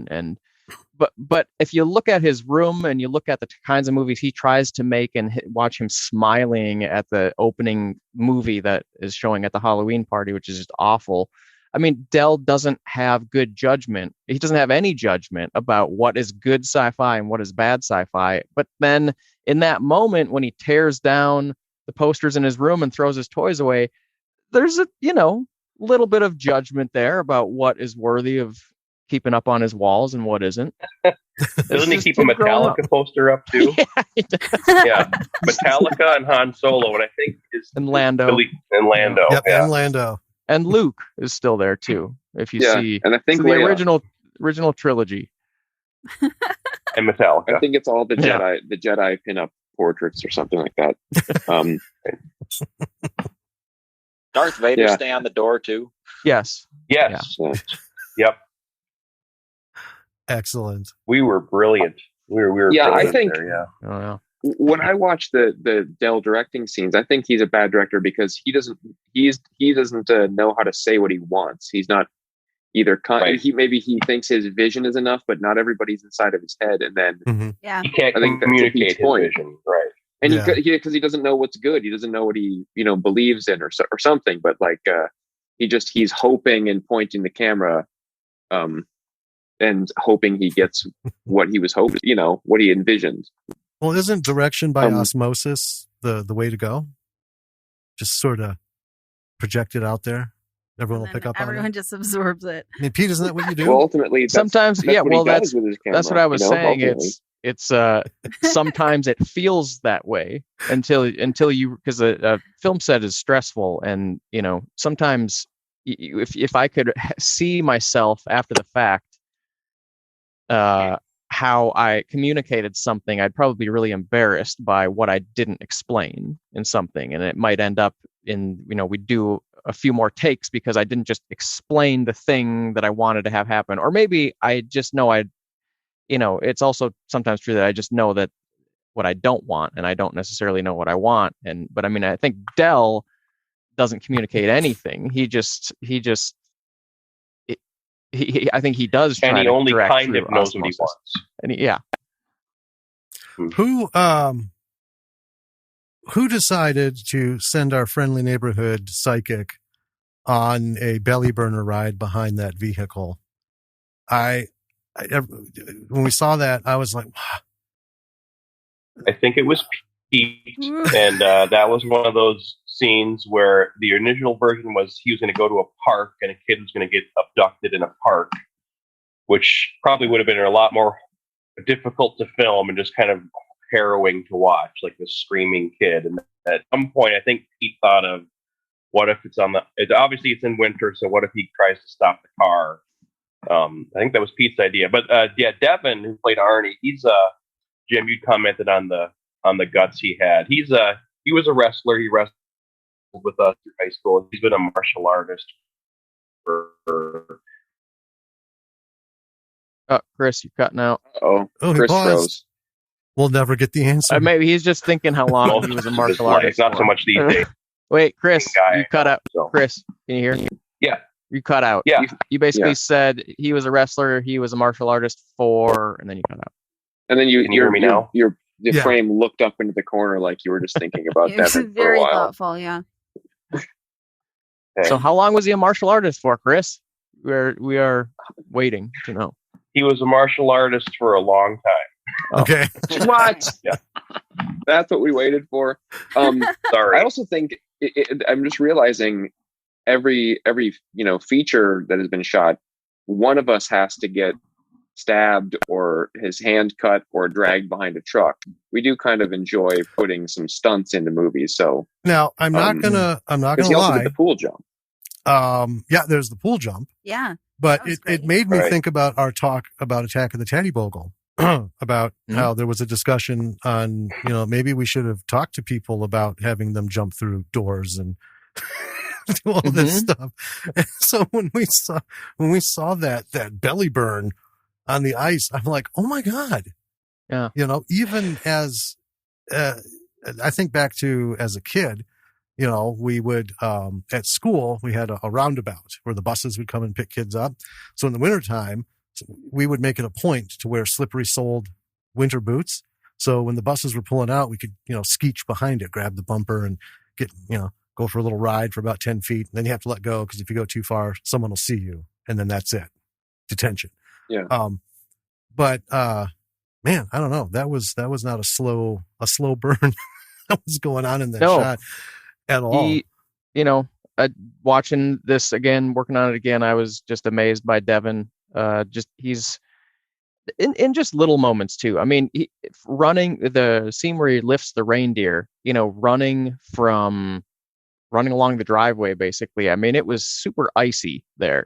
but if you look at his room and you look at the kinds of movies he tries to make and watch him smiling at the opening movie that is showing at the Halloween party, which is just awful. I mean, Del doesn't have good judgment. He doesn't have any judgment about what is good sci-fi and what is bad sci-fi. But then in that moment, when he tears down the posters in his room and throws his toys away, there's a, little bit of judgment there about what is worthy of keeping up on his walls and what isn't. Doesn't he keep a Metallica poster up too? Yeah, Metallica and Han Solo, and I think and Lando. And Lando. Yep, and Lando. And Luke is still there too. If you see, and I think the original trilogy. And Metallica. I think it's all the Jedi pinup portraits or something like that. Darth Vader stay on the door too. Yes. Yeah. Yep. Excellent. We were brilliant. We were. Yeah, brilliant I think. there, yeah. Oh, yeah. When I watch the Del directing scenes, I think he's a bad director because he doesn't know how to say what he wants. He's not either. He thinks his vision is enough, but not everybody's inside of his head, and then he can't communicate his vision, right? And because he doesn't know what's good, he doesn't know what he believes in or something. But like he's hoping and pointing the camera, and hoping he gets what he was hoping, what he envisioned. Well, isn't direction by osmosis the way to go? Just sort of project it out there. Everyone will pick up on it. Everyone just absorbs it. I mean, Pete, isn't that what you do? Well, ultimately, sometimes, that's what I was saying. Ultimately. It's sometimes it feels that way until you, because a film set is stressful, and sometimes if I could see myself after the fact, how I communicated something, I'd probably be really embarrassed by what I didn't explain in something. And it might end up in, we do a few more takes because I didn't just explain the thing that I wanted to have happen. Or maybe I just know it's also sometimes true that I just know that what I don't want, and I don't necessarily know what I want. But I mean, I think Del doesn't communicate anything. I think he does try and he to only direct kind of knows what he wants. And Who decided to send our friendly neighborhood psychic on a belly burner ride behind that vehicle? When we saw that, I was like, wow. I think it was Pete, and that was one of those scenes where the initial version was he was going to go to a park and a kid was going to get abducted in a park, which probably would have been a lot more difficult to film and just kind of harrowing to watch, like this screaming kid. And at some point, I think Pete thought of, what if obviously it's in winter, so what if he tries to stop the car? I think that was Pete's idea. But Devin, who played Arnie, he's Jim, you commented on the guts he had. He was a wrestler. He wrestled with us through high school. He's been a martial artist for Chris, you're cutting out. Oh, Chris froze. We'll never get the answer. Maybe he's just thinking how long he was a martial artist. Not so much these days. Wait, Chris, you cut out. So. Chris, can you hear me? Yeah. You cut out. Yeah. You basically said he was a wrestler, he was a martial artist and then you cut out. And then Can you hear me now? The frame looked up into the corner like you were just thinking about that for a while. Very thoughtful, yeah. Okay. So how long was he a martial artist for, Chris? We are waiting to know. He was a martial artist for a long time. Oh. Okay. What? Yeah. That's what we waited for. Sorry. I also think I'm just realizing every feature that has been shot, one of us has to get stabbed or his hand cut or dragged behind a truck. We do kind of enjoy putting some stunts into movies. So now I'm not gonna he also lie. did the pool jump. There's the pool jump. Yeah. But it made me think about our talk about Attack of the Teddy Bogle, about how there was a discussion on, maybe we should have talked to people about having them jump through doors and do all this stuff. And so when we saw that belly burn on the ice, I'm like, oh my God. Yeah. Even as, I think back to as a kid, we would, at school, we had a roundabout where the buses would come and pick kids up. So in the wintertime, we would make it a point to wear slippery soled winter boots. So when the buses were pulling out, we could, skeech behind it, grab the bumper and get, go for a little ride for about 10 feet. And then you have to let go, because if you go too far, someone will see you. And then that's it. Detention. Yeah. But man, I don't know. That was not a slow burn that was going on in that shot at all. Watching this again, working on it again, I was just amazed by Devin. He's in just little moments too. I mean, running the scene where he lifts the reindeer, running along the driveway, basically. I mean, it was super icy there.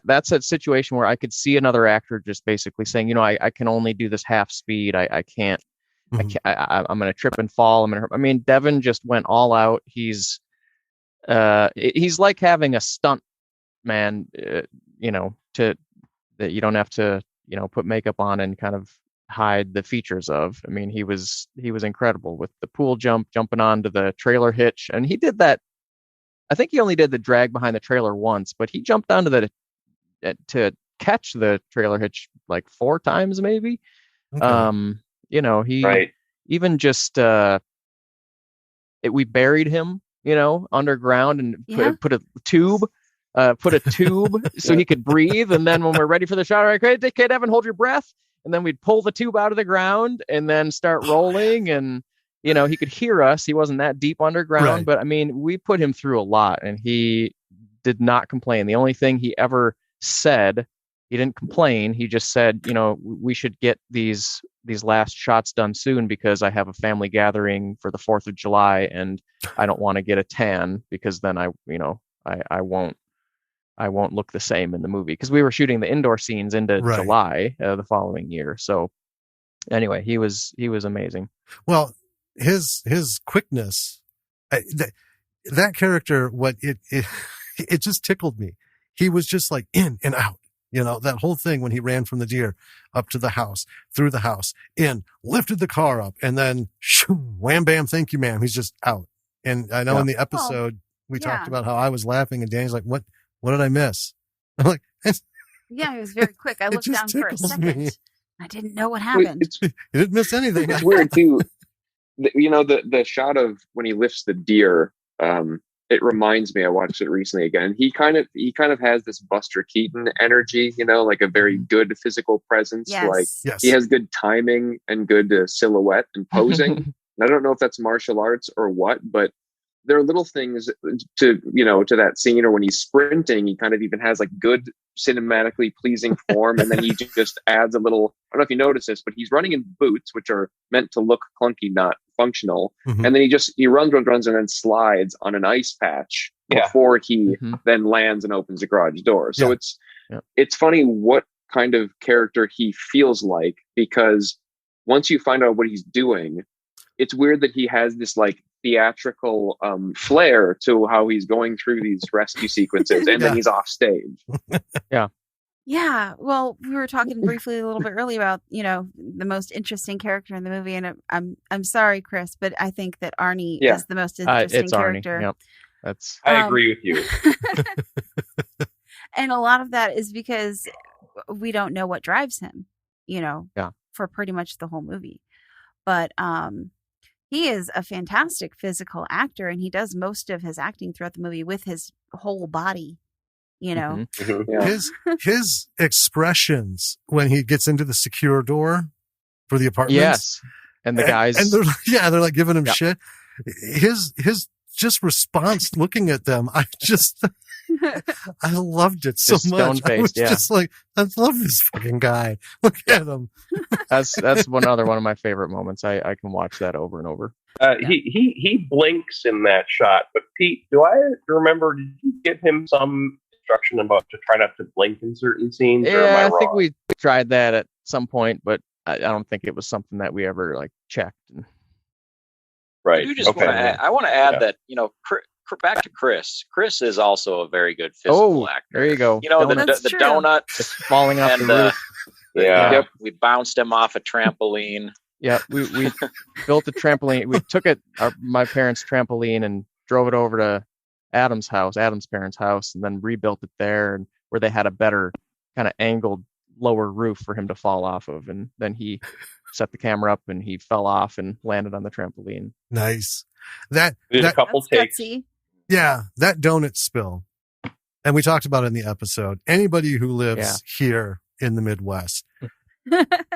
That's a situation where I could see another actor just basically saying, I can only do this half speed. I can't. I'm going to trip and fall. I mean, Devin just went all out. He's like having a stunt man, that you don't have to, put makeup on and kind of hide the features of. I mean, he was incredible with the pool jump, jumping onto the trailer hitch. And he did that. I think he only did the drag behind the trailer once, but he jumped onto to catch the trailer hitch like 4 times, maybe. Okay. He even just, we buried him, underground and put a tube so he could breathe. And then when we're ready for the shot, okay, Evan, hold your breath. And then we'd pull the tube out of the ground and then start rolling. And, he could hear us. He wasn't that deep underground, but I mean, we put him through a lot and he did not complain. The only thing he ever said, he didn't complain. He just said, we should get these last shots done soon because I have a family gathering for the 4th of July and I don't want to get a tan because then I won't look the same in the movie, because we were shooting the indoor scenes into July the following year. So Anyway, he was amazing. Well, his quickness, that character, it just tickled me. He was just like in and out. That whole thing when he ran from the deer up to the house, through the house, in, lifted the car up, and then shoo, wham, bam, thank you, ma'am. He's just out. And I know in the episode, we talked about how I was laughing, and Danny's like, what did I miss? I'm like, yeah, it was very quick. I looked down for a second. Me. I didn't know what happened. You didn't miss anything. It's weird, too. The shot of when he lifts the deer, it reminds me, I watched it recently again. He kind of has this Buster Keaton energy, like a very good physical presence. Yes. He has good timing and good silhouette and posing. And I don't know if that's martial arts or what, but there are little things to that scene, or when he's sprinting, he kind of even has like good cinematically pleasing form. And then he just adds a little, I don't know if you notice this, but he's running in boots, which are meant to look clunky, not functional. Mm-hmm. And then he runs and then slides on an ice patch before he then lands and opens the garage door. So it's funny what kind of character he feels like, because once you find out what he's doing, it's weird that he has this like theatrical flair to how he's going through these rescue sequences, and then he's off stage. Yeah. Well, we were talking briefly a little bit earlier about, the most interesting character in the movie. And I'm sorry, Chris, but I think that Arnie is the most interesting character. Arnie. Yep. I agree with you. And a lot of that is because we don't know what drives him, for pretty much the whole movie. But he is a fantastic physical actor, and he does most of his acting throughout the movie with his whole body. His expressions when he gets into the secure door for the apartment. Yes. And the guys. And they're like giving him shit. His just response looking at them. I loved it so much. I was just like, I love this fucking guy. Look at him. That's one of my favorite moments. I can watch that over and over. He blinks in that shot, but Pete, do I remember, did you give him some instruction about to try not to blink in certain scenes? Yeah, or am I wrong? think we tried that at some point, but I don't think it was something that we ever like checked. Right. I want to add that, back to Chris. Chris is also a very good physical actor. There you go. The donut just falling off the roof. Yep. We bounced him off a trampoline. Yeah, we built a trampoline. We took my parents' trampoline and drove it over to Adam's parents' house, and then rebuilt it there, and where they had a better kind of angled lower roof for him to fall off of. And then he set the camera up, and he fell off and landed on the trampoline. Nice. Did a couple takes. Gutsy. Yeah, that donut spill. And we talked about it in the episode. Anybody who lives here in the Midwest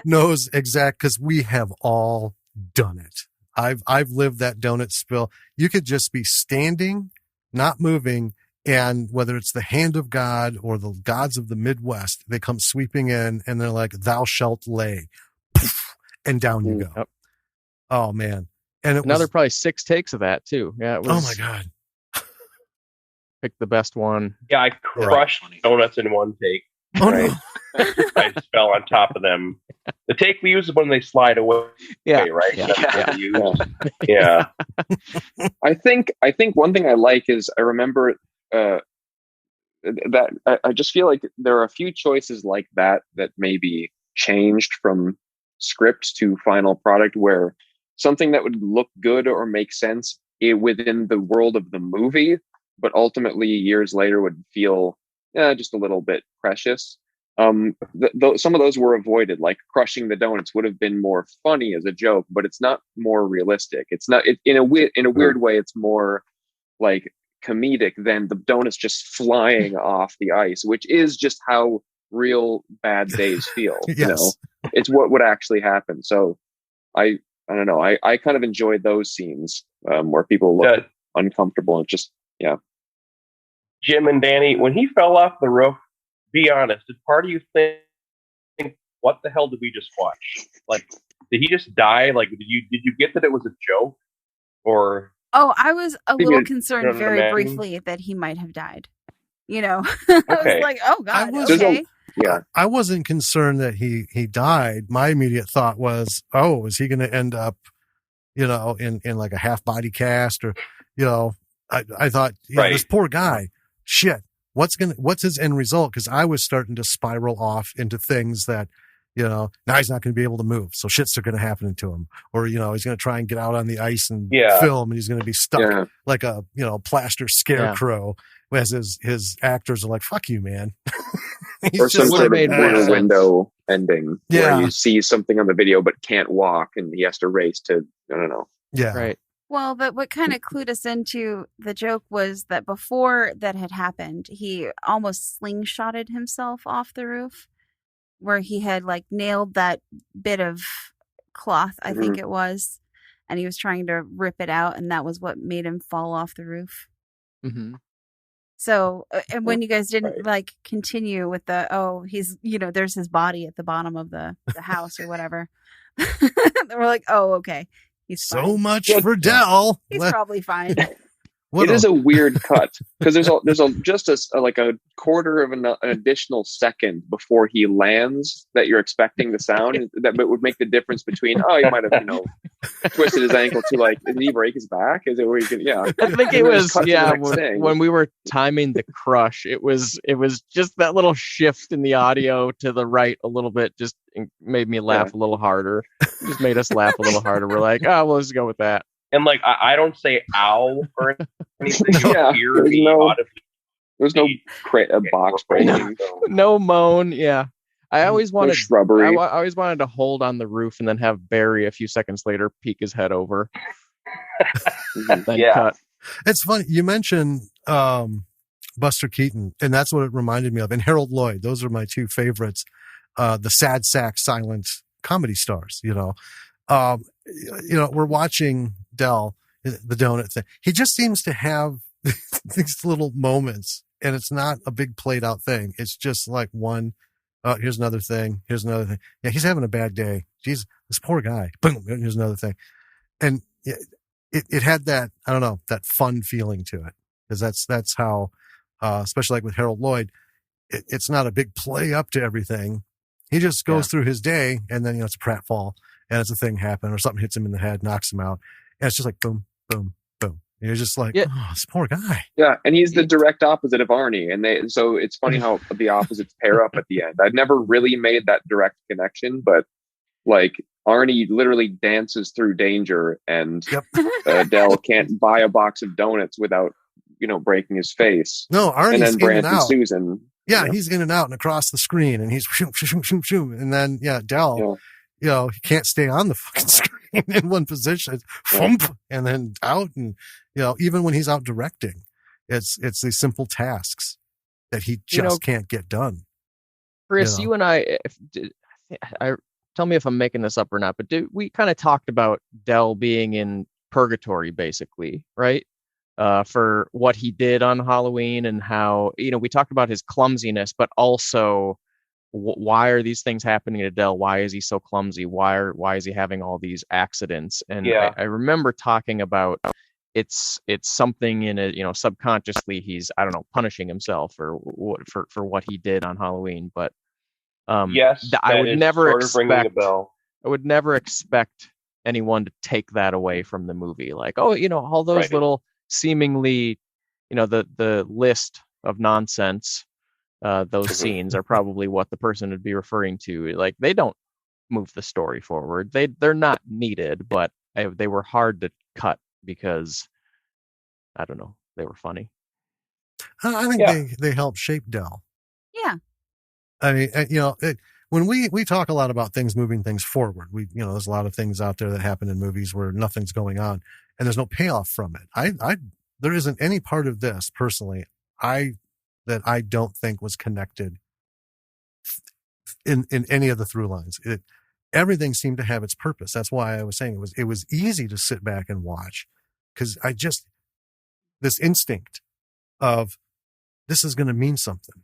knows because we have all done it. I've lived that donut spill. You could just be standing, not moving, and whether it's the hand of God or the gods of the Midwest, they come sweeping in and they're like, "Thou shalt lay," and down you go. Yep. Oh man! And another probably 6 takes of that too. Yeah. It was, oh my God! Pick the best one. Yeah, I crushed donuts in one take. Oh no! I just fell on top of them. The take we use is when they slide away. Right? Yeah. I think one thing I like is I remember that I just feel like there are a few choices like that maybe changed from script to final product, where something that would look good or make sense within the world of the movie, but ultimately years later would feel just a little bit precious. Some of those were avoided, like crushing the donuts would have been more funny as a joke, but it's not more realistic. It's not in a weird way. It's more like comedic than the donuts just flying off the ice, which is just how real bad days feel. Yes. It's what would actually happen. So I don't know. I kind of enjoyed those scenes where people look uncomfortable and just Jim and Danny, when he fell off the roof, be honest, did part of you think, what the hell did we just watch? Like, did he just die? Like, did you get that it was a joke? Or I was a little concerned very briefly that he might have died. I was like, oh God, okay. I wasn't concerned that he died. My immediate thought was, oh, is he going to end up, you know, in like a half body cast, or, you know, I thought, this poor guy, shit, what's his end result? Cause I was starting to spiral off into things that, you know, now he's not going to be able to move. So shit's going to happen to him, or, you know, he's going to try and get out on the ice and film, and he's going to be stuck like a, you know, plaster scarecrow. As his actors are like, fuck you, man. Or some sort of rear window ending where you see something on the video but can't walk, and he has to race to, I don't know. Yeah. Right. Well, but what kind of clued us into the joke was that before that had happened, he almost slingshotted himself off the roof, where he had like nailed that bit of cloth, I think it was, and he was trying to rip it out, and that was what made him fall off the roof. Mm-hmm. So, and when you guys didn't like continue with the, he's, you know, there's his body at the bottom of the house or whatever. We're like, oh, okay. He's so fine. much for Dell. He's probably fine. It is a weird cut because there's just a quarter of an additional second before he lands that you're expecting the sound that would make the difference between he might have, you know, twisted his ankle to, like, did he break his back? Is it where you can I think it was when we were timing the crush, it was just that little shift in the audio to the right a little bit just made me laugh a little harder. Just made us laugh a little harder. We're like, well, let's go with that. And like, I don't say ow or anything. There's no box breaking. No moan. Yeah. I always wanted shrubbery. I always wanted to hold on the roof and then have Barry a few seconds later peek his head over. Then cut. It's funny. You mentioned Buster Keaton, and that's what it reminded me of. And Harold Lloyd. Those are my two favorites. The sad sack silent comedy stars, you know. We're watching Dell, the donut thing. He just seems to have these little moments, and it's not a big played out thing. It's just like one, here's another thing. Here's another thing. Yeah, he's having a bad day. Jeez, this poor guy. Boom, here's another thing. And it had that, I don't know, that fun feeling to it. Because that's how, especially like with Harold Lloyd, it's not a big play up to everything. He just goes through his day, and then, you know, it's a pratfall, and it's a thing happen, or something hits him in the head, knocks him out. And it's just like boom, boom, boom. And you're just like, this poor guy. Yeah, and he's the direct opposite of Arnie. And so it's funny how the opposites pair up at the end. I'd never really made that direct connection, but like Arnie literally dances through danger, and Dell can't buy a box of donuts without, you know, breaking his face. No, Arnie's and then Brant in and out. And Susan. Yeah, he's in and out and across the screen, and he's shoom, shoom, shoom, shoom. And then, Dell, you know, he can't stay on the fucking screen in one position. Thump, and then out. And, you know, even when he's out directing, it's these simple tasks that he just can't get done. Chris, you and I tell me if I'm making this up or not, but we kind of talked about Dell being in purgatory, basically, right? For what he did on Halloween, and how, you know, we talked about his clumsiness, but also why are these things happening to Dell? Why is he so clumsy? Why is he having all these accidents? And I remember talking about it's something in it, you know, subconsciously he's, I don't know, punishing himself for what he did on Halloween. But I would never expect anyone to take that away from the movie. Like, oh, you know, all those little seemingly, you know, the list of nonsense, those scenes are probably what the person would be referring to. Like, they don't move the story forward. They're not needed, but they were hard to cut because, I don't know, they were funny. I think they helped shape Dell. Yeah. I mean, you know, when we talk a lot about things moving things forward, there's a lot of things out there that happen in movies where nothing's going on and there's no payoff from it. There isn't any part of this personally that I don't think was connected in any of the through lines. Everything seemed to have its purpose. That's why I was saying it was easy to sit back and watch, because this instinct of this is going to mean something.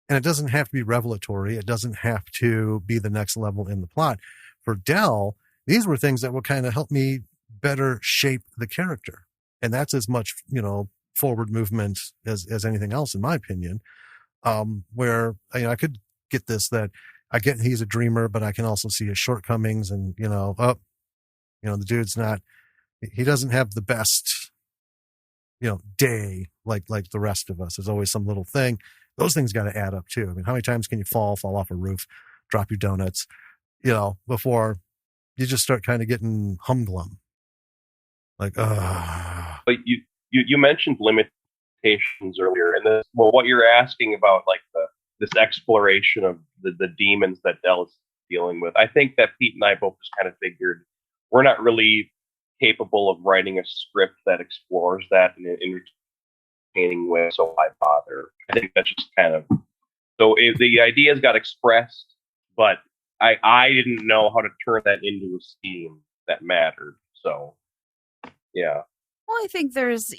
And it doesn't have to be revelatory. It doesn't have to be the next level in the plot. For Dell, these were things that would kind of help me better shape the character. And that's as much, you know, forward movement as anything else, in my opinion. Where, you know, I could get this, that I get he's a dreamer, but I can also see his shortcomings, and the dude's not, he doesn't have the best, day like the rest of us. There's always some little thing. Those things got to add up too. I mean, how many times can you fall off a roof, drop your donuts, before you just start kind of getting humglum? Like, But you mentioned limitations earlier, and what you're asking about, like this exploration of the demons that Dell is dealing with. I think that Pete and I both just kind of figured we're not really capable of writing a script that explores that in an entertaining way, so why bother? I think that's just kind of, so the ideas got expressed, but I didn't know how to turn that into a scheme that mattered. So, yeah. Well, I think there's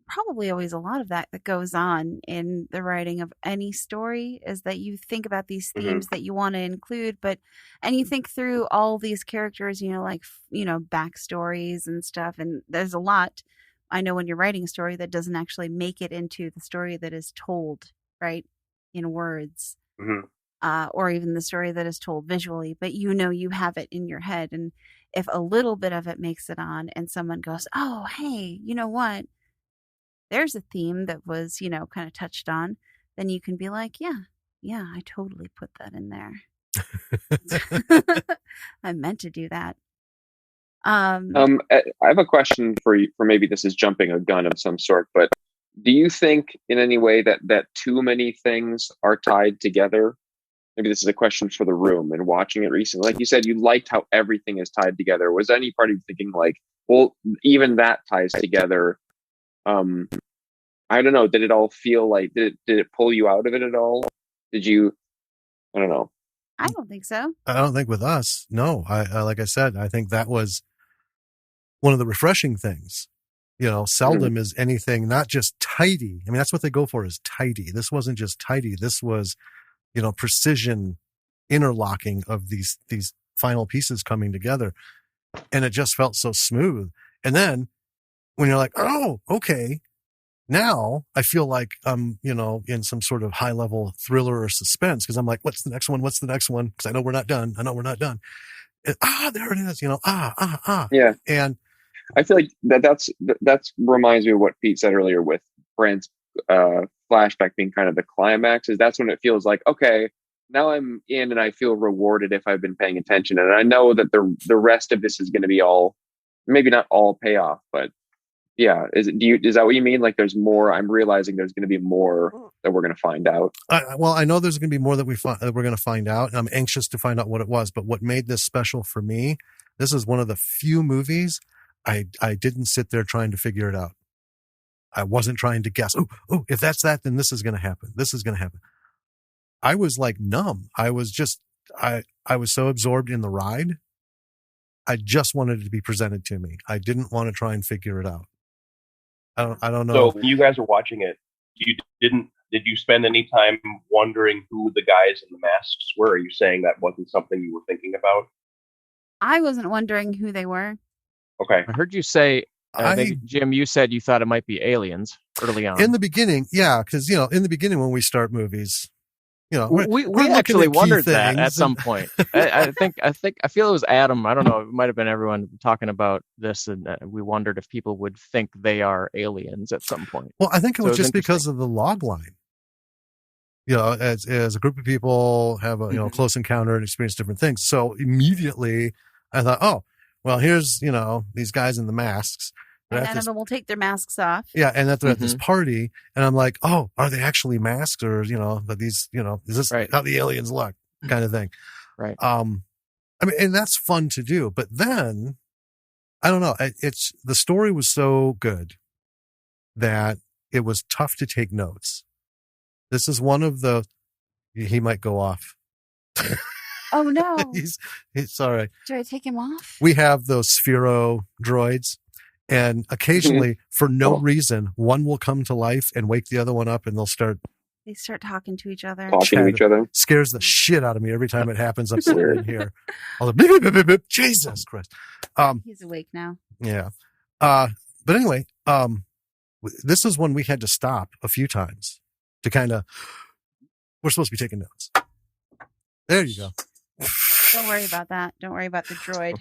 probably always a lot of that goes on in the writing of any story, is that you think about these themes that you want to include, and you think through all these characters, backstories and stuff. And there's a lot, I know, when you're writing a story that doesn't actually make it into the story that is told, right, in words, or even the story that is told visually, but you have it in your head. And if a little bit of it makes it on and someone goes, oh, hey, you know what? There's a theme that was, kind of touched on, then you can be like, yeah, I totally put that in there. I meant to do that. I have a question for you, for maybe this is jumping a gun of some sort, but do you think in any way that too many things are tied together? Maybe this is a question for the room and watching it recently. Like you said, you liked how everything is tied together. Was any part of you thinking like, well, even that ties together? I don't know. Did it all feel like, did it pull you out of it at all? Did you, I don't know. I don't think so. I don't think with us. No, I like I said, I think that was one of the refreshing things. Seldom is anything not just tidy. I mean, that's what they go for, is tidy. This wasn't just tidy. This was, precision interlocking of these final pieces coming together. And it just felt so smooth. And then when you're like, oh, okay, now I feel like I'm, in some sort of high level thriller or suspense, because I'm like, what's the next one? What's the next one? Because I know we're not done. And, there it is. Yeah. And I feel like that's reminds me of what Pete said earlier with Brent's flashback being kind of the climax. Is that's when it feels like, okay, now I'm in and I feel rewarded if I've been paying attention, and I know that the rest of this is going to be all, maybe not all payoff, but yeah. Is that what you mean? Like there's more, I'm realizing there's going to be more that we're going to find out. I know there's going to be more that we're going to find out, and I'm anxious to find out what it was. But what made this special for me, this is one of the few movies I didn't sit there trying to figure it out. I wasn't trying to guess. Oh, if that's that, then this is going to happen. This is going to happen. I was like numb. I was so absorbed in the ride. I just wanted it to be presented to me. I didn't want to try and figure it out. I don't know. So when you guys are watching it, did you spend any time wondering who the guys in the masks were? Are you saying that wasn't something you were thinking about? I wasn't wondering who they were. Okay. I heard you say, Jim, you said you thought it might be aliens early on. In the beginning, yeah, because, in the beginning when we start movies, we actually wondered that at some point. I feel it was Adam. I don't know. It might have been everyone talking about this, and we wondered if people would think they are aliens at some point. Well, I think it was just because of the log line. As a group of people have a close encounter and experience different things. So immediately I thought, oh, well, here's these guys in the masks. And none of them will take their masks off. Yeah, and that they're at this party, and I'm like, oh, are they actually masked, or but these, is this how the aliens look, kind of thing, right? I mean, and that's fun to do, but then I don't know. It's the story was so good that it was tough to take notes. This is one of the. He might go off. Oh no! he's sorry. Do I take him off? We have those Sphero droids. And occasionally, for no reason, one will come to life and wake the other one up, and they start talking to each other. Scares the shit out of me every time it happens. I'm sitting in here. I'll like, beep, beep, beep, beep, Jesus Christ. He's awake now. Yeah. But anyway, this is when we had to stop a few times to kind of, We're supposed to be taking notes. There you go. Don't worry about that. Don't worry about the droid.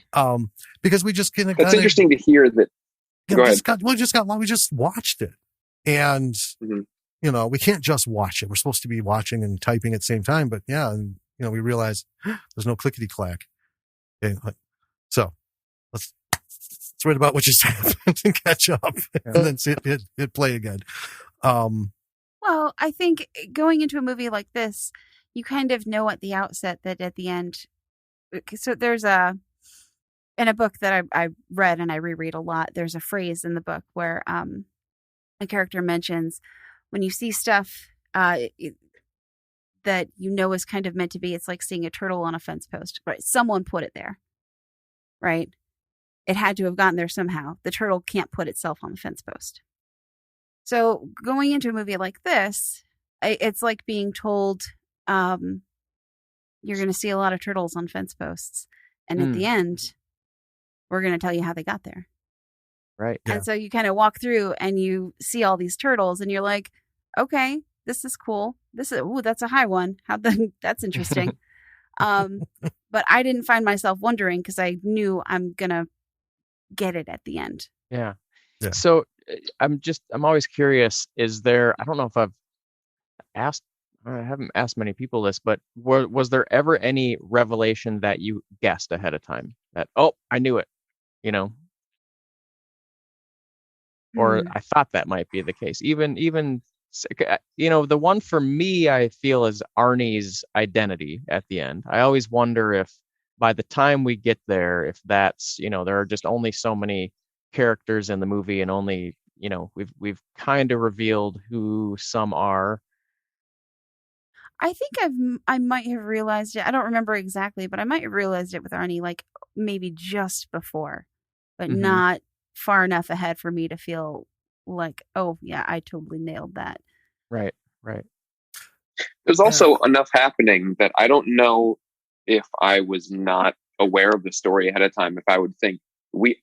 Because we just kind of. That's interesting to hear that. Yeah, we just watched it, and we can't just watch it. We're supposed to be watching and typing at the same time. But yeah, and we realize there's no clickety clack. Okay, so let's read about what just happened and catch up, and then hit play again. Well, I think going into a movie like this, you kind of know at the outset that at the end. So there's in a book that I read and I reread a lot, there's a phrase in the book where a character mentions when you see stuff that is kind of meant to be, it's like seeing a turtle on a fence post, right? Someone put it there, right? It had to have gotten there somehow. The turtle can't put itself on the fence post. So going into a movie like this, it's like being told you're going to see a lot of turtles on fence posts. And at the end, we're going to tell you how they got there. Right. And so you kind of walk through and you see all these turtles and you're like, okay, this is cool. That's a high one. That's interesting. But I didn't find myself wondering because I knew I'm going to get it at the end. Yeah. So I'm always curious, is there, I don't know if I haven't asked many people this, but was there ever any revelation that you guessed ahead of time that, I knew it, or I thought that might be the case. Even, the one for me, I feel is Arnie's identity at the end. I always wonder if by the time we get there, if that's, there are just only so many characters in the movie and only, we've kind of revealed who some are. I think I might have realized it. I don't remember exactly, but I might have realized it with Arnie, like maybe just before, but not far enough ahead for me to feel like, oh yeah, I totally nailed that. Right. There's also enough happening that I don't know if I was not aware of the story ahead of time, if I would think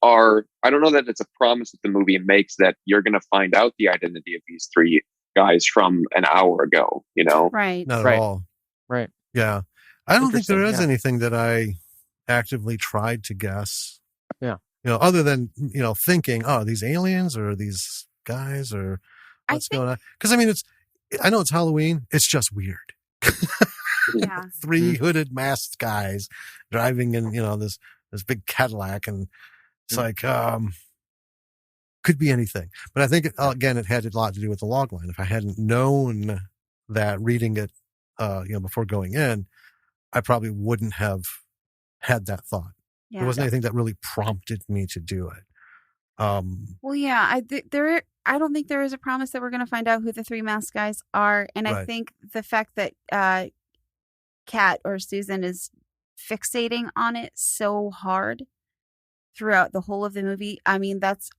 I don't know that it's a promise that the movie makes that you're going to find out the identity of these three guys from an hour ago, Right. Not at all. Right. Yeah. I don't think there is anything that I actively tried to guess. Yeah. Other than, thinking, these aliens or these guys or what's going on. Because I know it's Halloween. It's just weird. Yeah. 3 hooded masked guys driving in, this big Cadillac, and it's like, could be anything. But I think it had a lot to do with the log line. If I hadn't known that reading it, before going in, I probably wouldn't have had that thought. Yeah, there wasn't anything that really prompted me to do it. Well, yeah, I don't think there is a promise that we're going to find out who the 3 masked guys are. And I think the fact that Kat or Susan is fixating on it so hard throughout the whole of the movie. I mean, that's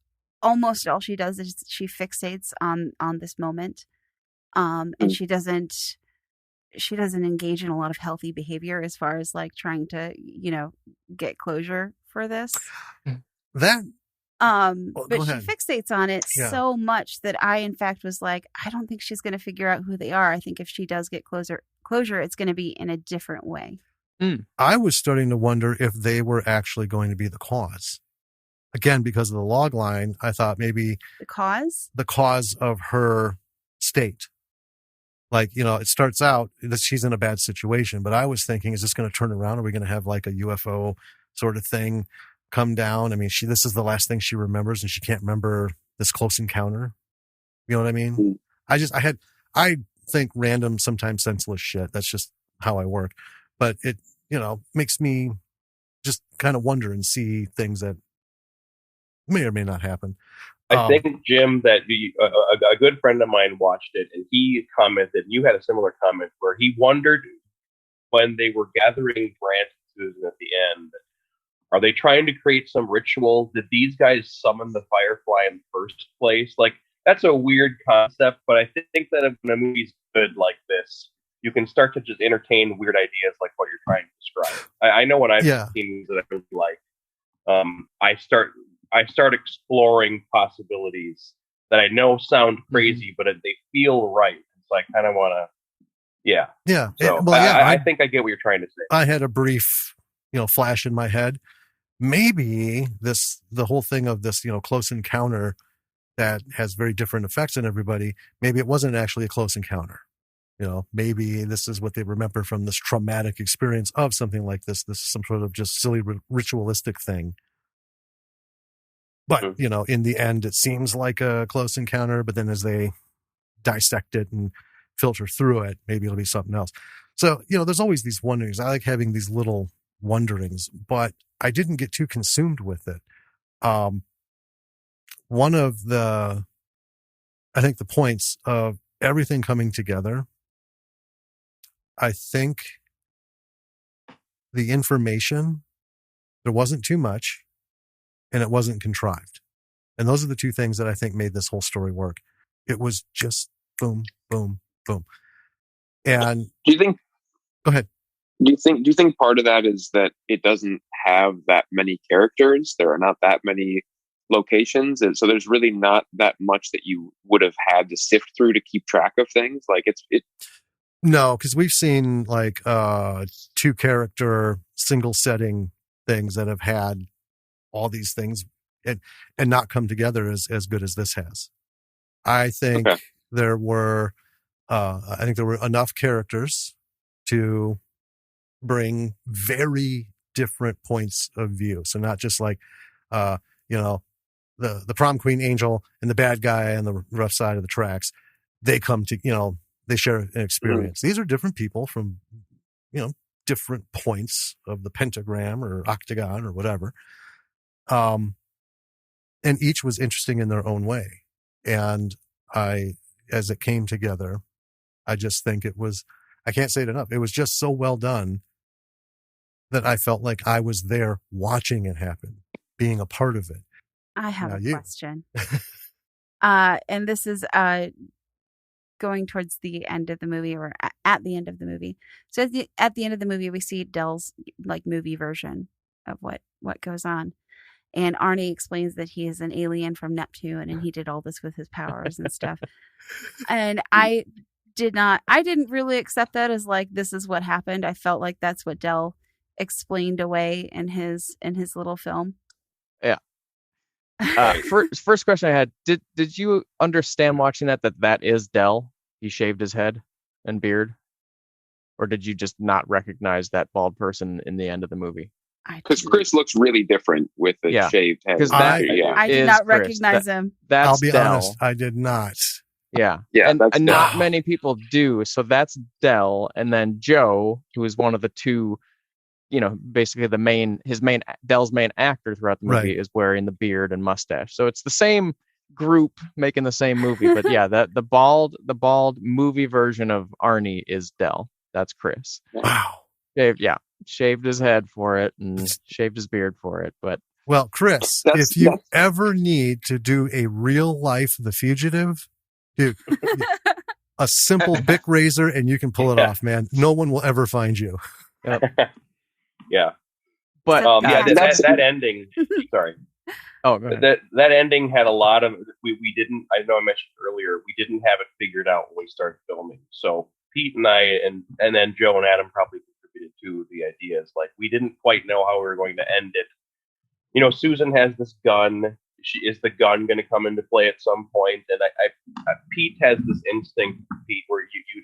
almost all she does is she fixates on this moment. And she doesn't engage in a lot of healthy behavior as far as like trying to, get closure for this. But she fixates on it so much that I, in fact, was like, I don't think she's going to figure out who they are. I think if she does get closure, it's going to be in a different way. I was starting to wonder if they were actually going to be the cause. Again, because of the log line, I thought maybe the cause of her state. Like, it starts out that she's in a bad situation, but I was thinking, is this going to turn around? Are we going to have like a UFO sort of thing come down? I mean, this is the last thing she remembers, and she can't remember this close encounter. You know what I mean? I think random, sometimes senseless shit. That's just how I work. But it, makes me just kind of wonder and see things that may or may not happen. I think, Jim, that a good friend of mine watched it, and he commented, you had a similar comment, where he wondered when they were gathering Grant and Susan at the end, are they trying to create some ritual? Did these guys summon the Firefly in the first place? Like, that's a weird concept, but I think that when a movie's good like this, you can start to just entertain weird ideas like what you're trying to describe. I know when I've seen movies that I really like, I start exploring possibilities that I know sound crazy, but they feel right. So I kind of want to Yeah. Yeah. So I think I get what you're trying to say. I had a brief, flash in my head. Maybe the whole thing of this, close encounter that has very different effects on everybody. Maybe it wasn't actually a close encounter. Maybe this is what they remember from this traumatic experience of something like this. This is some sort of just silly ritualistic thing. But, in the end, it seems like a close encounter, but then as they dissect it and filter through it, maybe it'll be something else. So, there's always these wonderings. I like having these little wonderings, but I didn't get too consumed with it. One of the points of everything coming together, I think the information, there wasn't too much and it wasn't contrived. And those are the two things that I think made this whole story work. It was just boom, boom, boom. And do you think, go ahead. Do you think part of that is that it doesn't have that many characters? There are not that many locations. And so there's really not that much that you would have had to sift through to keep track of things. Like No, because we've seen like 2-character single setting things that have had all these things and not come together as good as this has. I think there were enough characters to bring very different points of view. So not just like the prom queen angel and the bad guy on the rough side of the tracks. They come to they share an experience. These are different people from, different points of the pentagram or octagon or whatever. And each was interesting in their own way. And as it came together, I just think I can't say it enough. It was just so well done that I felt like I was there watching it happen, being a part of it. I have a question. And this is, going towards the end of the movie or at the end of the movie. So at the end of the movie, we see Del's like movie version of what goes on. And Arnie explains that he is an alien from Neptune and he did all this with his powers and stuff. And I didn't really accept that as like, this is what happened. I felt like that's what Del explained away in his little film. Yeah. First question I had, did you understand watching that is Del? He shaved his head and beard? Or did you just not recognize that bald person in the end of the movie? Because Chris looks really different with the shaved head. I did not recognize him. I'll be honest, I did not. Yeah. Yeah. And not many people do. So that's Del. And then Joe, who is one of the two, basically Del's main actor throughout the movie, is wearing the beard and mustache. So it's the same group making the same movie. But yeah, the bald movie version of Arnie is Del. That's Chris. Wow. Shaved his head for it and shaved his beard for it. But well, Chris, if you ever need to do a real life The Fugitive, dude, a simple Bic razor and you can pull it off, man. No one will ever find you. Yep. Yeah. But that ending, sorry. Oh, go ahead. That ending had a lot of, we didn't, I know I mentioned earlier, we didn't have it figured out when we started filming. So Pete and I, and then Joe and Adam probably contributed to the ideas. Like, we didn't quite know how we were going to end it. Susan has this gun. Is the gun going to come into play at some point? And Pete has this instinct, Pete, where you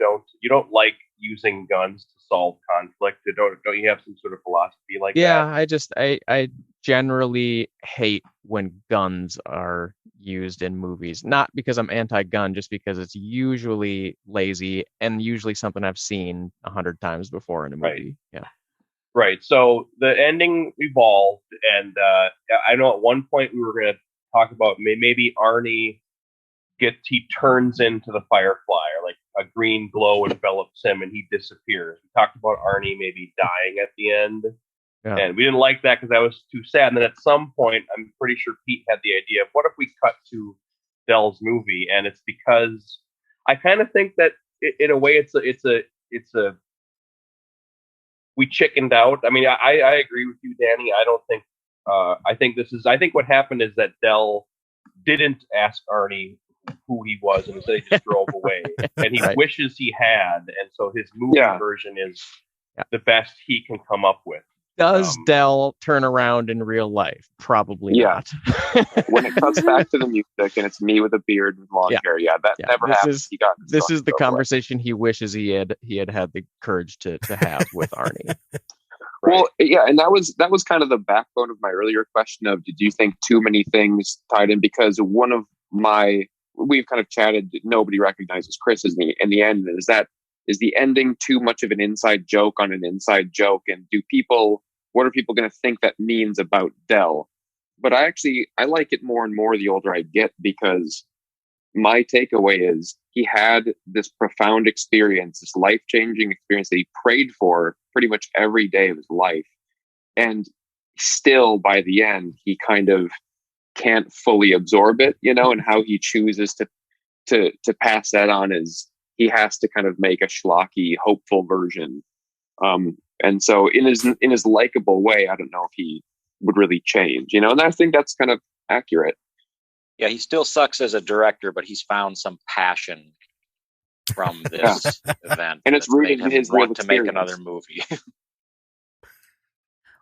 don't like using guns to solve conflict. Don't you have some sort of philosophy like that? Yeah, I generally hate when guns are used in movies. Not because I'm anti-gun, just because it's usually lazy and usually something I've seen 100 times before in a movie. Right. Yeah. Right. So the ending evolved, and I know at one point we were going to talk about maybe Arnie he turns into the Firefly, or like a green glow envelops him and he disappears. We talked about Arnie maybe dying at the end. Yeah. And we didn't like that because that was too sad. And then at some point, I'm pretty sure Pete had the idea of what if we cut to Del's movie? And it's because I kind of think that in a way it's a we chickened out. I mean, I agree with you, Danny. I don't think I think what happened is that Del didn't ask Arnie who he was, and instead he just drove away. And he wishes he had, and so his movie version is the best he can come up with. Does Del turn around in real life? Probably not. When it cuts back to the music and it's me with a beard and long hair, that never happens. This is the conversation he wishes he had the courage to have with Arnie. Well, and that was kind of the backbone of my earlier question of, did you think too many things tied in? Because one of we've kind of chatted, nobody recognizes Chris in the end. Is the ending too much of an inside joke on an inside joke? And what are people going to think that means about Del? But I like it more and more the older I get, because my takeaway is he had this profound experience, this life-changing experience that he prayed for pretty much every day of his life. And still, by the end, he kind of can't fully absorb it, and how he chooses to pass that on is he has to kind of make a schlocky, hopeful version. And so in his likable way, I don't know if he would really change, and I think that's kind of accurate. Yeah, he still sucks as a director, but he's found some passion from this event, and it's rooted in his want to make another movie.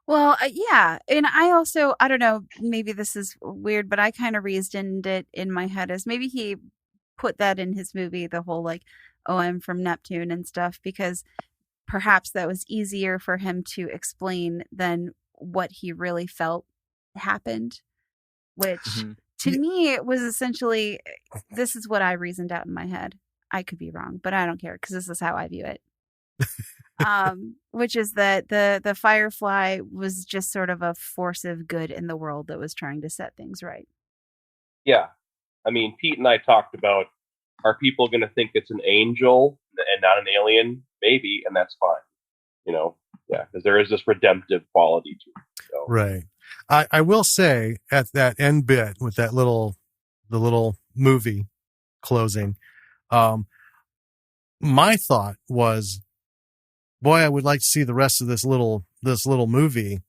Well, and I don't know, maybe this is weird, but I kind of reasoned it in my head as maybe he put that in his movie, the whole I'm from Neptune and stuff, because perhaps that was easier for him to explain than what he really felt happened, which to me it was essentially, this is what I reasoned out in my head. I could be wrong, but I don't care, because this is how I view it. Which is that the Firefly was just sort of a force of good in the world that was trying to set things right. Yeah. I mean, Pete and I talked about, are people going to think it's an angel and not an alien? Maybe, and that's fine. Because there is this redemptive quality to it. So. Right. I will say, at that end bit with the little movie closing, my thought was, boy, I would like to see the rest of this little movie,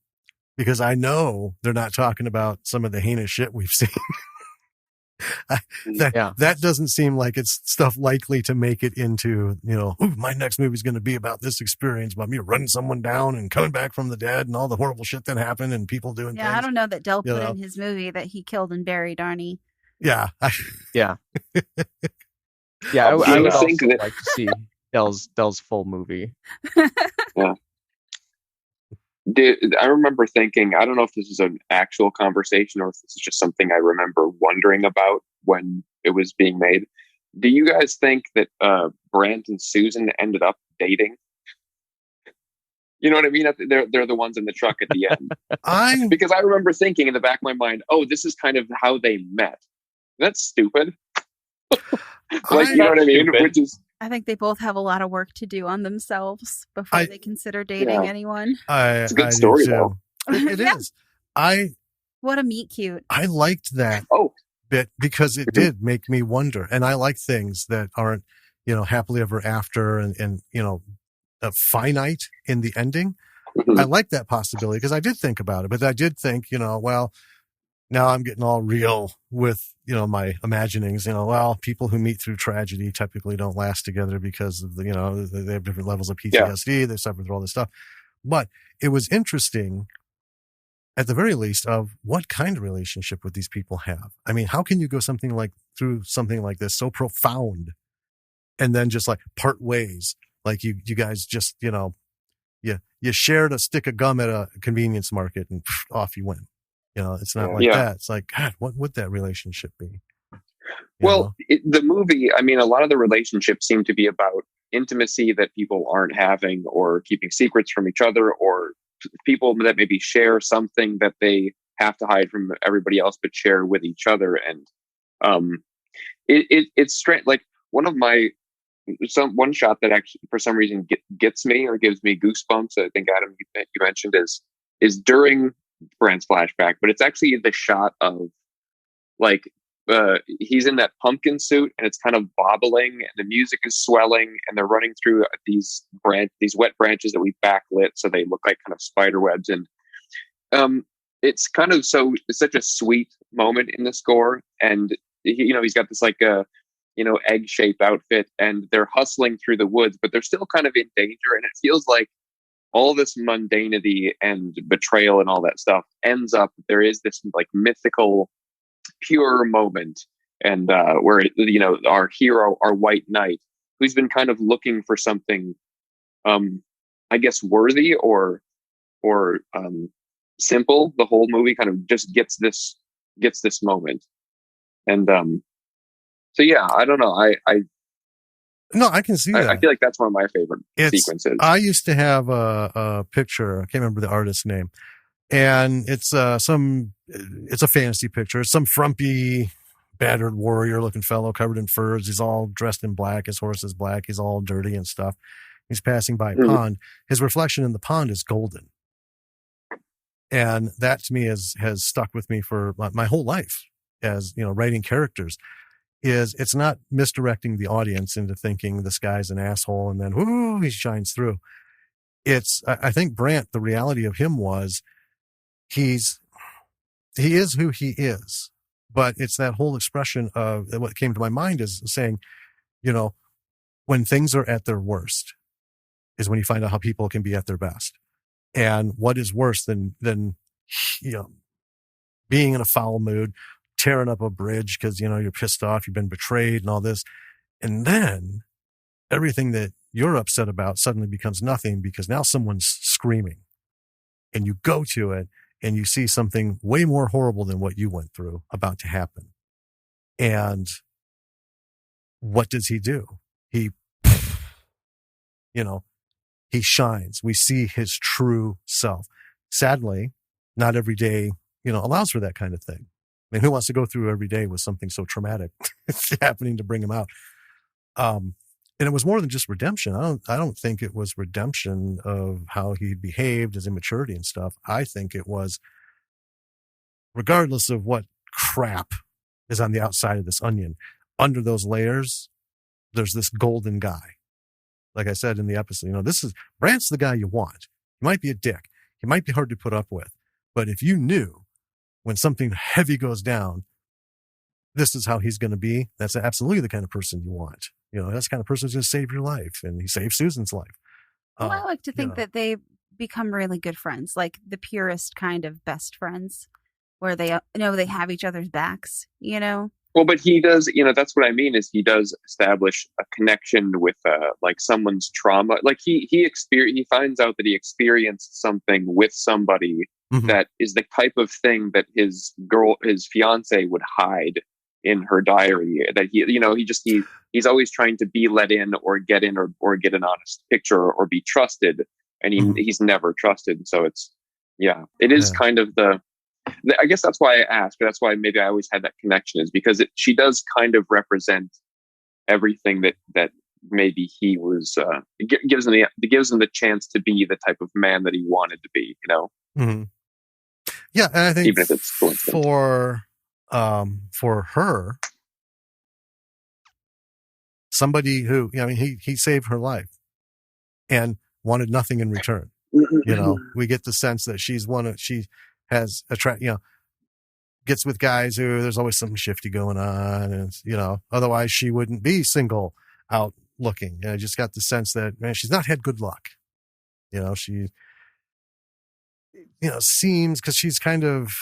because I know they're not talking about some of the heinous shit we've seen. That doesn't seem like it's stuff likely to make it into, my next movie is going to be about this experience, about me running someone down and coming back from the dead and all the horrible shit that happened and people doing things. I don't know that Del put in his movie that he killed and buried Arnie. Yeah. I would also like to see Del's full movie. Yeah. I remember thinking, I don't know if this is an actual conversation or if this is just something I remember wondering about when it was being made. Do you guys think that Brant and Susan ended up dating? You know what I mean? They're the ones in the truck at the end. Because I remember thinking in the back of my mind, this is kind of how they met. That's stupid. You know what I mean? Which is, I think they both have a lot of work to do on themselves before they consider dating anyone. It's a good story, though. It is. What a meet cute. I liked that bit because it did make me wonder. And I like things that aren't, happily ever after and finite in the ending. I like that possibility because I did think about it. But I did think, now I'm getting all real with, my imaginings, people who meet through tragedy typically don't last together because of they have different levels of PTSD. They suffer through all this stuff. But it was interesting, at the very least, of what kind of relationship would these people have? I mean, how can you go through something like this so profound and then just part ways? Like you guys just, you shared a stick of gum at a convenience market and off you went. It's not like that. It's like, God, what would that relationship be? The movie, I mean, a lot of the relationships seem to be about intimacy that people aren't having or keeping secrets from each other, or people that maybe share something that they have to hide from everybody else, but share with each other. And it's strange. Like one shot that actually for some reason gets me or gives me goosebumps, I think Adam, you mentioned, is during Brand's flashback, but it's actually the shot of he's in that pumpkin suit and it's kind of bobbling and the music is swelling and they're running through these wet branches that we backlit so they look like kind of spider webs. And it's kind of it's such a sweet moment in the score. And he's got this egg-shaped outfit, and they're hustling through the woods, but they're still kind of in danger. And it feels like all this mundanity and betrayal and all that stuff ends up, there is this like mythical, pure moment. And where, our hero, our white knight, who's been kind of looking for something, I guess, worthy or simple, the whole movie kind of just gets this moment. And so yeah, I don't know. No, I can see that. I feel like that's one of my favorite sequences. I used to have a picture. I can't remember the artist's name, and it's a fantasy picture. It's some frumpy, battered warrior-looking fellow covered in furs. He's all dressed in black. His horse is black. He's all dirty and stuff. He's passing by a pond. His reflection in the pond is golden, and that to me has stuck with me for my whole life as writing characters. It's not misdirecting the audience into thinking this guy's an asshole and then he shines through. I think Brant, the reality of him was he is who he is, but it's that whole expression of what came to my mind is saying, when things are at their worst is when you find out how people can be at their best. And what is worse than being in a foul mood, tearing up a bridge because, you're pissed off, you've been betrayed and all this. And then everything that you're upset about suddenly becomes nothing because now someone's screaming and you go to it and you see something way more horrible than what you went through about to happen. And what does he do? He shines. We see his true self. Sadly, not every day, allows for that kind of thing. I mean, who wants to go through every day with something so traumatic happening to bring him out? And it was more than just redemption. I don't think it was redemption of how he behaved, his immaturity and stuff. I think it was, regardless of what crap is on the outside of this onion, under those layers, there's this golden guy. Like I said in the episode, Brant's the guy you want. He might be a dick. He might be hard to put up with. But if you knew when something heavy goes down, this is how he's going to be, that's absolutely the kind of person you want. That's the kind of person who's going to save your life. And he saved Susan's life. Well, I like to think that they become really good friends, like the purest kind of best friends, where they they have each other's backs, Well, but he does, that's what I mean is he does establish a connection with like someone's trauma. Like he finds out that he experienced something with somebody that is the type of thing that his fiance would hide in her diary, that he's always trying to be let in or get an honest picture or be trusted. And he's never trusted. So it is kind of I guess that's why I asked. That's why maybe I always had that connection, is because she does kind of represent everything that maybe he was. It gives him the chance to be the type of man that he wanted to be. Mm-hmm. Yeah, and I think even if it's for her, somebody who he saved her life and wanted nothing in return. We get the sense that she has gets with guys who there's always something shifty going on, and otherwise she wouldn't be single out looking. And I just got the sense that she's not had good luck. She seems, because she's kind of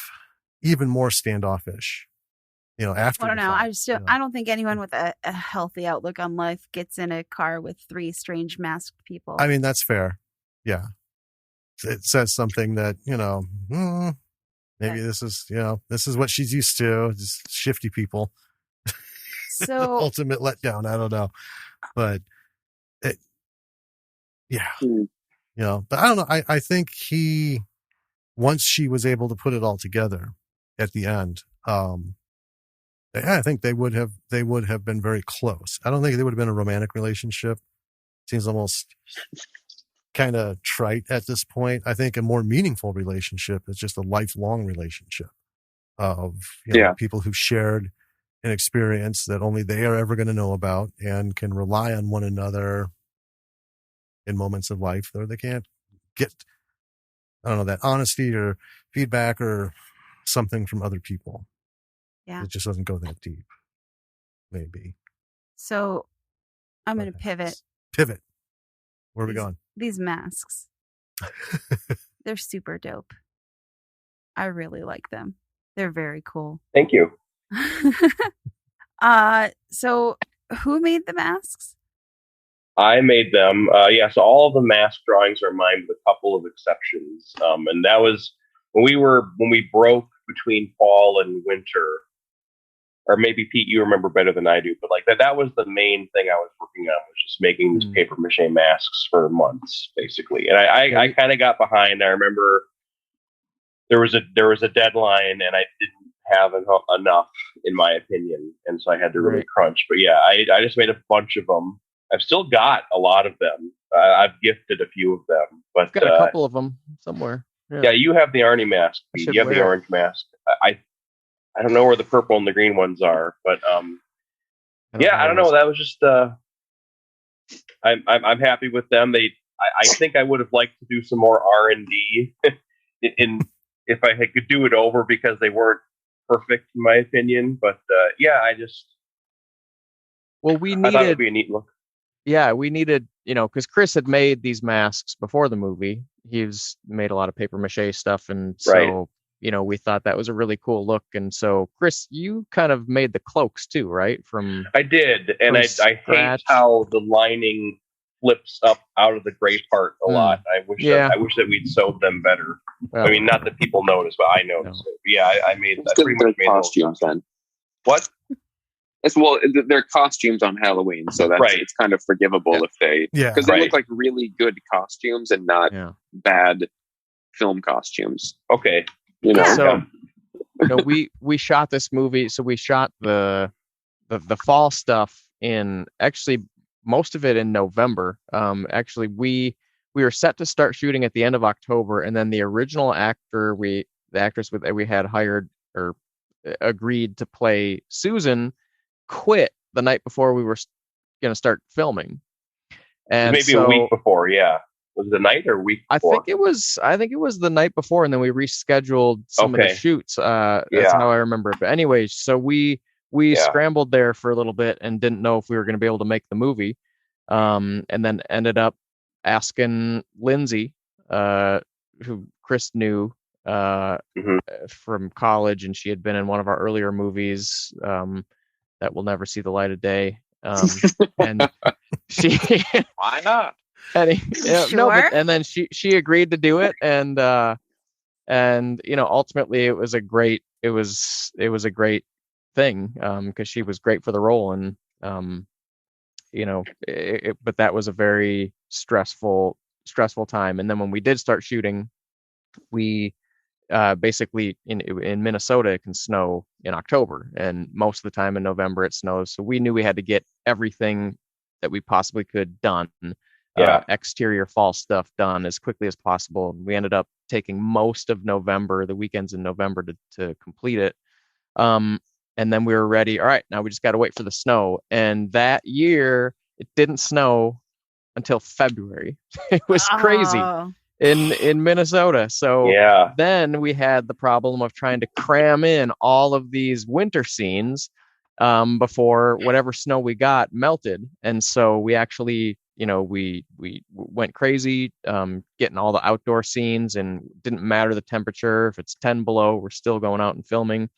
even more standoffish. After I don't know. I don't think anyone with a healthy outlook on life gets in a car with 3 strange masked people. I mean, that's fair. Yeah. It says something that, maybe this is what she's used to, just shifty people. So ultimate letdown. I don't know, but but I don't know. I think once she was able to put it all together at the end, I think they would have been very close. I don't think they would have been a romantic relationship. Seems almost kind of trite at this point. I think a more meaningful relationship is just a lifelong relationship of people who shared an experience that only they are ever going to know about and can rely on one another in moments of life where they can't get, that honesty or feedback or something from other people. Yeah. It just doesn't go that deep, maybe. So I'm going to pivot. Pivot. Where are we going? These masks. They're super dope. I really like them. They're very cool. Thank you. So who made the masks? I made them. So all of the mask drawings are mine with a couple of exceptions. And that was when we broke between fall and winter. Or maybe Pete, you remember better than I do, but like that was the main thing I was working on, was just making these paper mache masks for months, basically. And I kind of got behind. I remember there was a deadline, and I didn't have enough, in my opinion, and so I had to really crunch. But yeah, I just made a bunch of them. I've still got a lot of them. I've gifted a few of them, but I've got a couple of them somewhere. Yeah, you have the Arnie mask. Pete. You have the orange mask. I don't know where the purple and the green ones are, but I don't know. That was just I'm happy with them. I think I would have liked to do some more R&D in if I could do it over, because they weren't perfect in my opinion. But I thought it would be a neat look. Yeah, we needed, because Chris had made these masks before the movie. He's made a lot of paper mache stuff, and so we thought that was a really cool look. And so, Chris, you kind of made the cloaks too, right? I did, and I hate how the lining flips up out of the gray part a lot. I wish that we'd sewed them better. Well, I mean, not that people notice, but I noticed it. But yeah, I pretty much made costumes then. What? They're costumes on Halloween, so that's it's kind of forgivable if they, because they look like really good costumes and not bad film costumes. Okay. We shot this movie. So we shot the fall stuff in, actually most of it in November. Actually, we were set to start shooting at the end of October, and then the original the actress that we had hired or agreed to play Susan quit the night before we were going to start filming. And maybe a week before, Was it the night or a week before? I think it was the night before, and then we rescheduled some of the shoots. That's how I remember it. But anyways, so we scrambled there for a little bit and didn't know if we were going to be able to make the movie. And then ended up asking Lindsay, who Chris knew from college, and she had been in one of our earlier movies that will never see the light of day. And she why not? Sure. And then she agreed to do it, and ultimately it was a great thing, because she was great for the role, and but that was a very stressful time. And then when we did start shooting, we basically in Minnesota it can snow in October, and most of the time in November it snows, so we knew we had to get everything that we possibly could done, exterior fall stuff done as quickly as possible. We ended up taking most of November, the weekends in November, to complete it, and then we were ready. All right, now we just got to wait for the snow. And that year it didn't snow until February. It was crazy in Minnesota. So then we had the problem of trying to cram in all of these winter scenes before whatever snow we got melted. And so we actually, we went crazy getting all the outdoor scenes, and didn't matter the temperature. If it's 10 below, we're still going out and filming.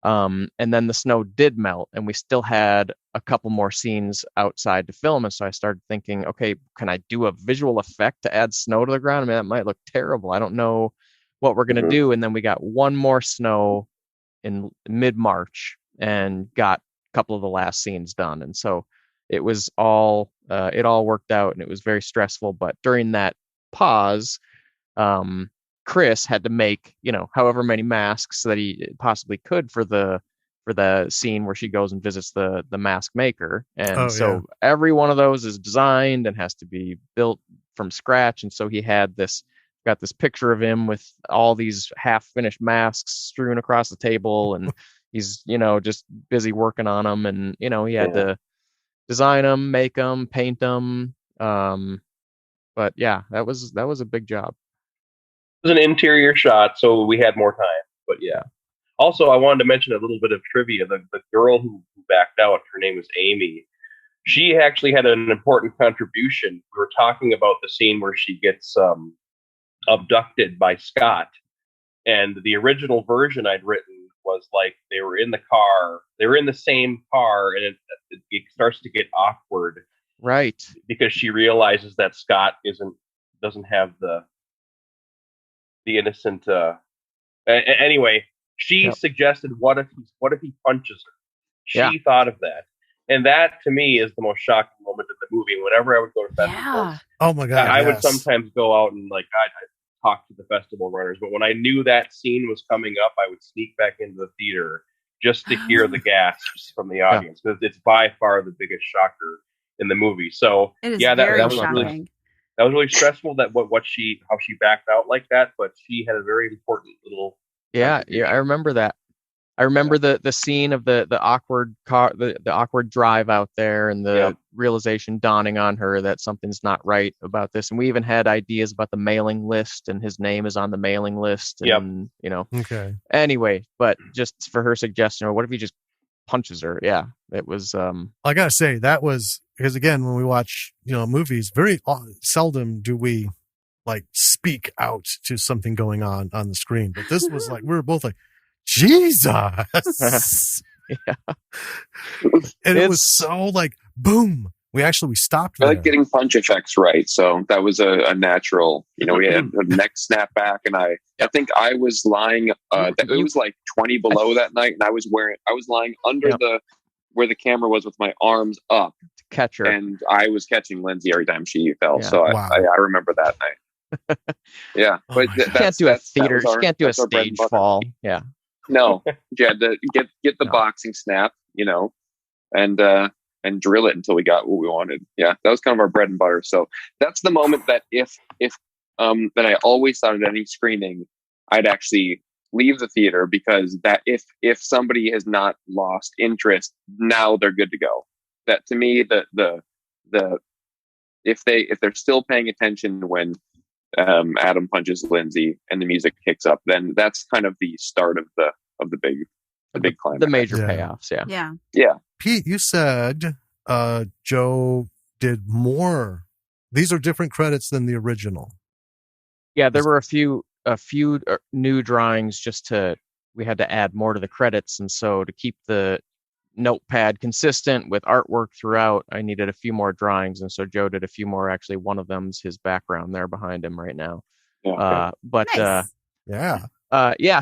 And then the snow did melt, and we still had a couple more scenes outside to film. And so I started thinking, okay, can I do a visual effect to add snow to the ground? I mean, that might look terrible. I don't know what we're going to do. And then we got one more snow in mid-March and got a couple of the last scenes done. And so it was all, it all worked out, and it was very stressful. But during that pause, Chris had to make, however many masks that he possibly could for the scene where she goes and visits the mask maker. And every one of those is designed and has to be built from scratch. And so he had got this picture of him with all these half finished masks strewn across the table, and he's, just busy working on them. And, he had to design them, make them, paint them. But yeah, that was a big job. It was an interior shot, so we had more time. But yeah. Also, I wanted to mention a little bit of trivia. The girl who backed out, her name was Amy. she actually had an important contribution. We were talking about the scene where she gets abducted by Scott, and the original version I'd written was like they were in the car, they were in the same car, and it starts to get awkward, right? Because she realizes that Scott doesn't have the innocent. Anyway, she suggested, what if he punches her? She thought of that. And that, to me, is the most shocking moment of the movie. Whenever I would go to festivals, oh my God, I would sometimes go out and I'd talk to the festival runners. But when I knew that scene was coming up, I would sneak back into the theater just to hear the gasps from the audience, because it's by far the biggest shocker in the movie. So it is that was shocking. That was really stressful. How she backed out like that, but she had a very important little. Yeah, I remember that. I remember the scene of the awkward car, the awkward drive out there, and the realization dawning on her that something's not right about this. And we even had ideas about the mailing list, and his name is on the mailing list. And Okay. Anyway, but just for her suggestion, or what if he just punches her? Yeah, it was. I gotta say that was, because again, when we watch movies, very seldom do we speak out to something going on the screen. But this was we were both like, Jesus. And it was so boom. We stopped there. I like getting punch effects right. So that was a natural, we had a neck snap back, and I think I was lying, it was 20 below that night, and I was lying under where the camera was with my arms up to catch her. And I was catching Lindsay every time she fell. Yeah. So I remember that night. Yeah. But she can't do a theater. She can't do a stage fall. Yeah. No, you had to get the boxing snap, and drill it until we got what we wanted. Yeah, that was kind of our bread and butter. So that's the moment that if that I always thought at any screening, I'd actually leave the theater, because that if somebody has not lost interest, now they're good to go. That, to me, if they're still paying attention when Adam punches Lindsay and the music kicks up, then that's kind of the start of the big climax. The major payoffs, yeah. Pete, you said Joe did more. These are different credits than the original. Yeah, there were a few new drawings. We had to add more to the credits, and so to keep the notepad consistent with artwork throughout, I needed a few more drawings, and so Joe did a few more. Actually, one of them's his background there behind him right now. Nice.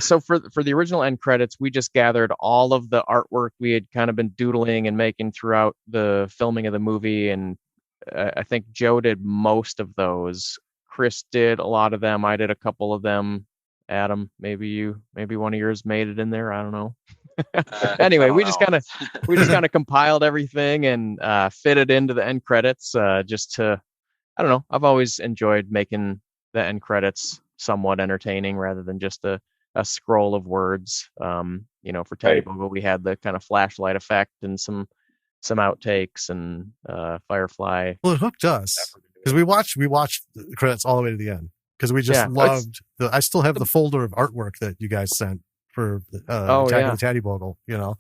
So for the original end credits, we just gathered all of the artwork we had kind of been doodling and making throughout the filming of the movie, and I think Joe did most of those. Chris did a lot of them. I did a couple of them. Adam, maybe one of yours made it in there. I don't know. Anyway, we just kind of compiled everything and fit it into the end credits. I don't know. I've always enjoyed making the end credits somewhat entertaining rather than just a scroll of words. For Teddy Bogle, we had the kind of flashlight effect and some outtakes, and Firefly. Well, it hooked us because we watched the credits all the way to the end, because we just loved I still have the folder of artwork that you guys sent for Attack of the Taddy Bogle, and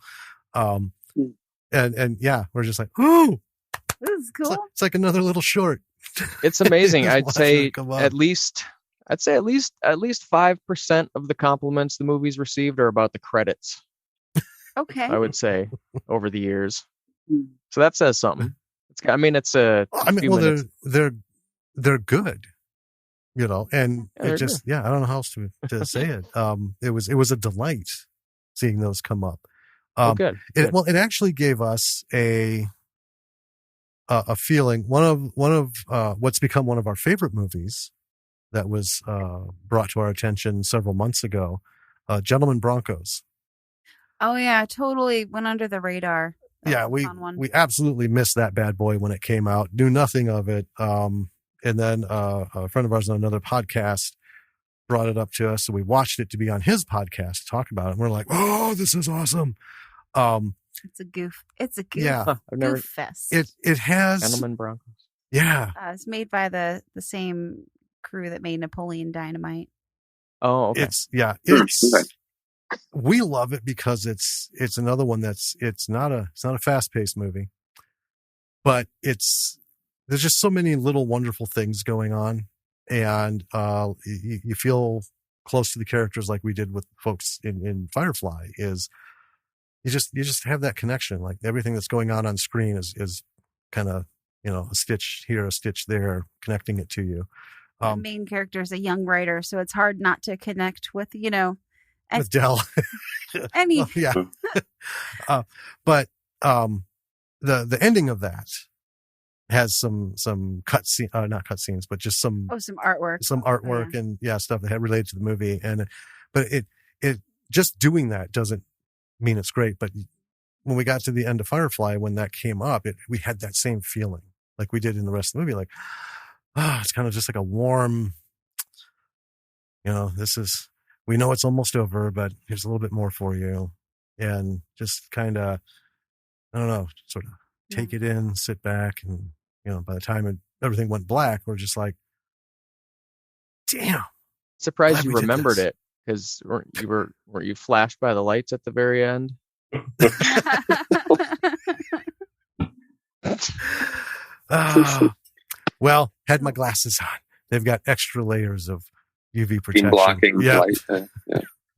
we're just like, ooh, this is cool. It's like another little short. It's amazing. I'd say at least 5% of the compliments the movie's received are about the credits. Okay. I would say over the years. So that says something. They're good. And it just, I don't know how else to say it. It was a delight seeing those come up. Good. It actually gave us a feeling. One of what's become one of our favorite movies that was brought to our attention several months ago, Gentlemen Broncos. Oh yeah, totally went under the radar. We absolutely missed that bad boy when it came out. Knew nothing of it. And then a friend of ours on another podcast brought it up to us, so we watched it to be on his podcast to talk about it. And we're like, "Oh, this is awesome!" It's a goof. Yeah, goof fest. It has Gentlemen Broncos. Yeah, it's made by the same crew that made Napoleon Dynamite. Oh, okay. We love it because it's another one it's not a fast-paced movie. but there's just so many little wonderful things going on, and you feel close to the characters like we did with folks in Firefly. Is you just have that connection, like everything that's going on screen is kind of, a stitch here, a stitch there, connecting it to you. The main character is a young writer, so it's hard not to connect with, with Dell. Any. Well, yeah. But the ending of that has some not cut scenes, but just some artwork, and stuff that had related to the movie. But it just doing that doesn't mean it's great. But when we got to the end of Firefly, when that came up, we had that same feeling like we did in the rest of the movie. Like, it's kind of just like a warm, we know it's almost over, but here's a little bit more for you. And just kind of, I don't know, sort of take it in, sit back. And, by the time everything went black, we're just like, damn. Surprised you remembered it, because weren't you flashed by the lights at the very end? Well, had my glasses on. They've got extra layers of UV protection. Blocking light.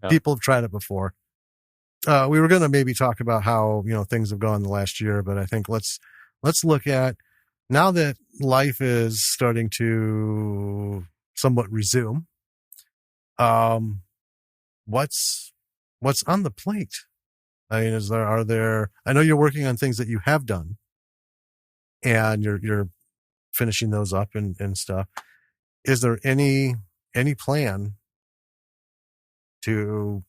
People have tried it before. We were going to maybe talk about how, things have gone the last year, but I think let's look at, now that life is starting to somewhat resume, what's on the plate? I mean, I know you're working on things that you have done, and you're finishing those up and stuff. Is there any plan to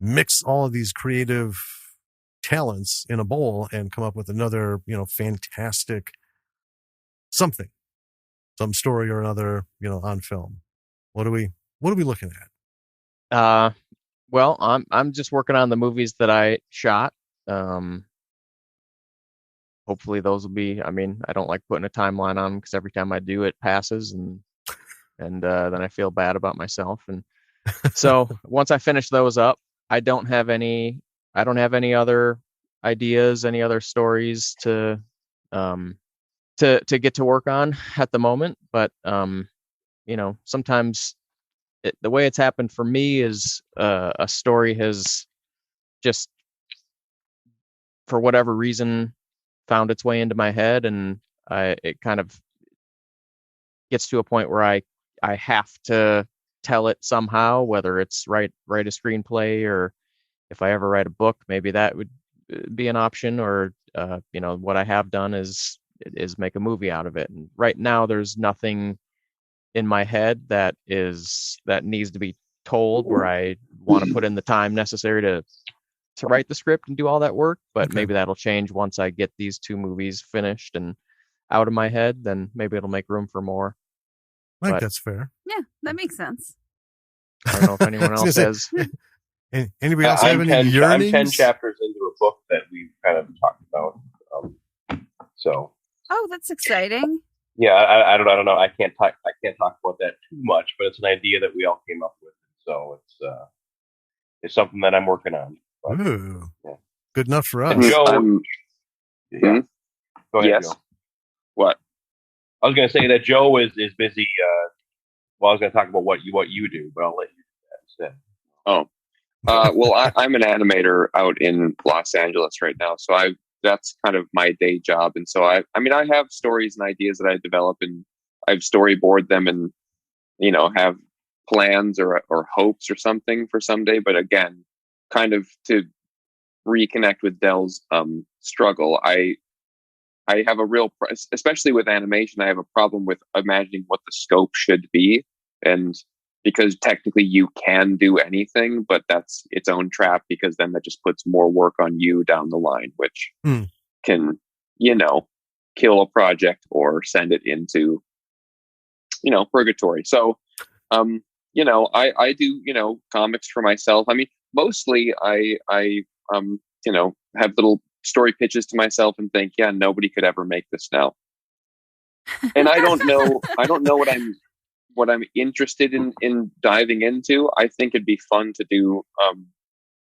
mix all of these creative talents in a bowl and come up with another, fantastic something, some story or another, on film? What are we looking at? Well, I'm just working on the movies that I shot. Hopefully those will be, I don't like putting a timeline on them, because every time I do, it passes, and then I feel bad about myself. And so once I finish those up, I don't have any other ideas, any other stories to get to work on at the moment. But sometimes the way it's happened for me is a story has just, for whatever reason, found its way into my head, and it kind of gets to a point where I have to tell it somehow, whether it's write a screenplay, or if I ever write a book, maybe that would be an option, or what I have done is make a movie out of it. And right now there's nothing in my head that needs to be told, where I want to put in the time necessary to write the script and do all that work. But maybe that'll change once I get these 2 movies finished and out of my head. Then maybe it'll make room for more. I think that's fair. Yeah, that makes sense. I don't know if anyone else has. Anybody else have any yearnings? I'm 10 chapters into a book that we've kind of talked about. Oh, that's exciting. Yeah, I don't know. I can't talk about that too much, but it's an idea that we all came up with. So it's something that I'm working on. But, ooh, good enough for us. And Joe, Go ahead, yes. Joe. What? I was going to say that Joe is busy. I was going to talk about what you do, but I'll let you do that instead. Oh, well, I'm an animator out in Los Angeles right now, so that's kind of my day job. And so I have stories and ideas that I develop, and I've storyboard them, and have plans or hopes or something for someday. But again, kind of to reconnect with Dell's struggle, I have a real, especially with animation, I have a problem with imagining what the scope should be. And because technically you can do anything, but that's its own trap, because then that just puts more work on you down the line, which can, kill a project or send it into, purgatory. So, I do, comics for myself. Mostly I have little story pitches to myself and think, yeah, nobody could ever make this now. And I don't know what I'm interested in diving into. I think it'd be fun to do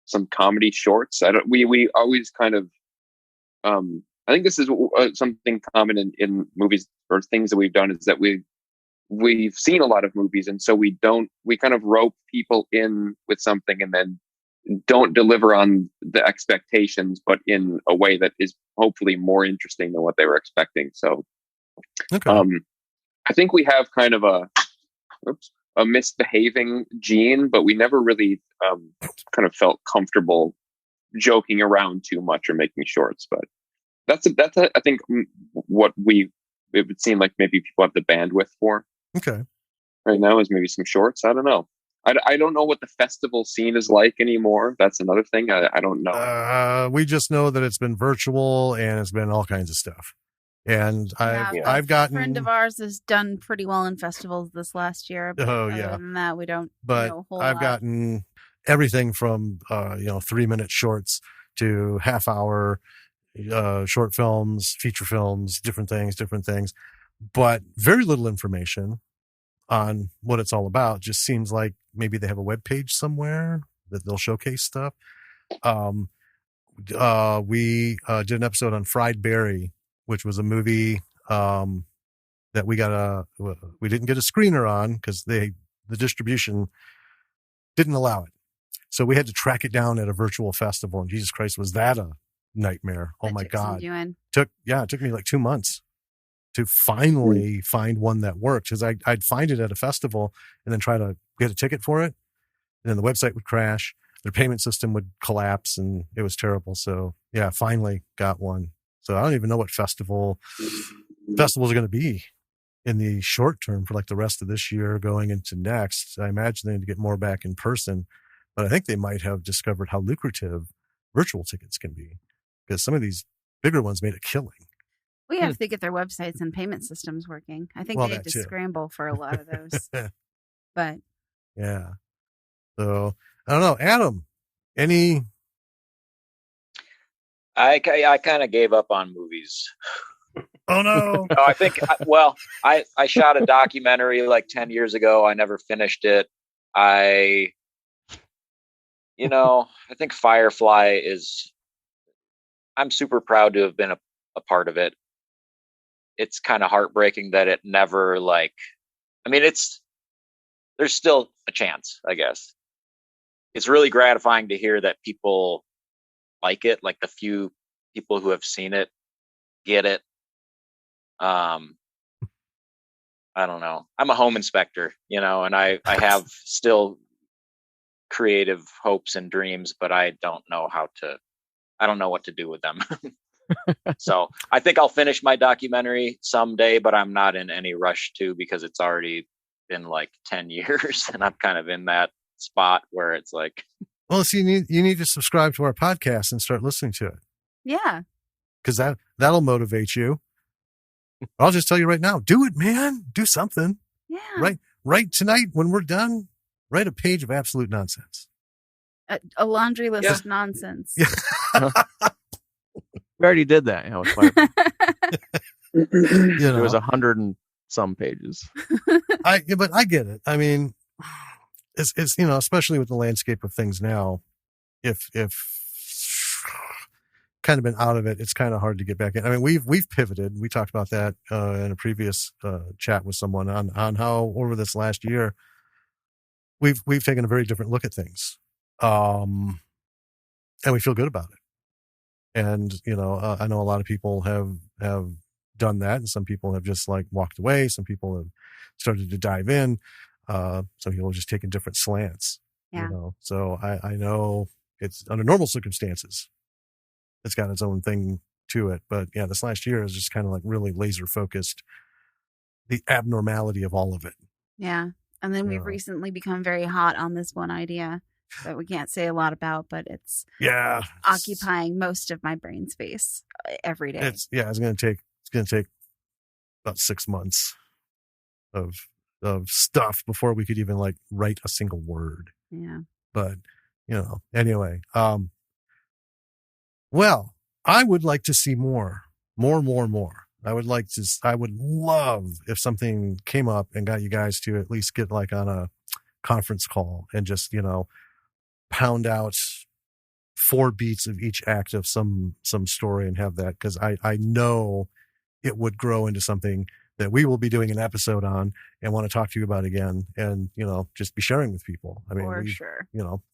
some comedy shorts. We always kind of I think this is something common in movies or things that we've done, is that we've seen a lot of movies, and so we kind of rope people in with something and then don't deliver on the expectations, but in a way that is hopefully more interesting than what they were expecting. So, okay. I think we have kind of a misbehaving gene, but we never really kind of felt comfortable joking around too much or making shorts. But that's I think what it would seem like maybe people have the bandwidth for. Okay. Right now is maybe some shorts. I don't know. I don't know what the festival scene is like anymore. That's another thing. I don't know. We just know that it's been virtual and it's been all kinds of stuff. And I've gotten, a friend of ours has done pretty well in festivals this last year. But other than that, we don't. But know a whole I've lot. gotten everything from 3-minute shorts to half-hour short films, feature films, different things, but very little information on what it's all about. Just seems like maybe they have a web page somewhere that they'll showcase stuff. We did an episode on Fried Berry, which was a movie that we didn't get a screener on because the distribution didn't allow it. So we had to track it down at a virtual festival, and Jesus Christ, was that a nightmare. Oh my God. It took me like 2 months to finally find one that worked, because I'd find it at a festival and then try to get a ticket for it. And then the website would crash. Their payment system would collapse, and it was terrible. So yeah, finally got one. So I don't even know what festivals are going to be in the short term for like the rest of this year going into next. I imagine they need to get more back in person, but I think they might have discovered how lucrative virtual tickets can be, because some of these bigger ones made a killing. We have to get their websites and payment systems working. I think they had to scramble for a lot of those. But yeah. So I don't know, Adam, any? I kind of gave up on movies. Oh no. No, I think, I shot a documentary like 10 years ago. I never finished it. I think Firefly I'm super proud to have been a part of it. It's kind of heartbreaking that it never there's still a chance, I guess. It's really gratifying to hear that people like it, like the few people who have seen it get it. I don't know. I'm a home inspector, and I have still creative hopes and dreams, but I don't know what to do with them. So I think I'll finish my documentary someday, but I'm not in any rush to, because it's already been like 10 years and I'm kind of in that spot where it's like, well, see, you need to subscribe to our podcast and start listening to it. Yeah. Because that'll motivate you. I'll just tell you right now, do it, man. Do something. Yeah. Right tonight when we're done, write a page of absolute nonsense. A laundry list of nonsense. Yeah. We already did that. It was 100 and some pages. But I get it. I mean, it's especially with the landscape of things now, if kind of been out of it, it's kind of hard to get back in. I mean, we've pivoted. We talked about that in a previous chat with someone on how over this last year we've taken a very different look at things, and we feel good about it. And I know a lot of people have done that, and some people have just like walked away. Some people have started to dive in. Some people have just taken different slants. Yeah. So I know it's under normal circumstances, it's got its own thing to it. But yeah, this last year is just kind of like really laser focused, the abnormality of all of it. Yeah. And then we've recently become very hot on this one idea that we can't say a lot about, but it's occupying most of my brain space every day. It's going to take about 6 months of stuff before we could even like write a single word. Yeah. But anyway, well, I would like to see more. I would love if something came up and got you guys to at least get like on a conference call and just, pound out 4 beats of each act of some story and have that, because I know it would grow into something that we will be doing an episode on and want to talk to you about again, and just be sharing with people. I mean, for sure,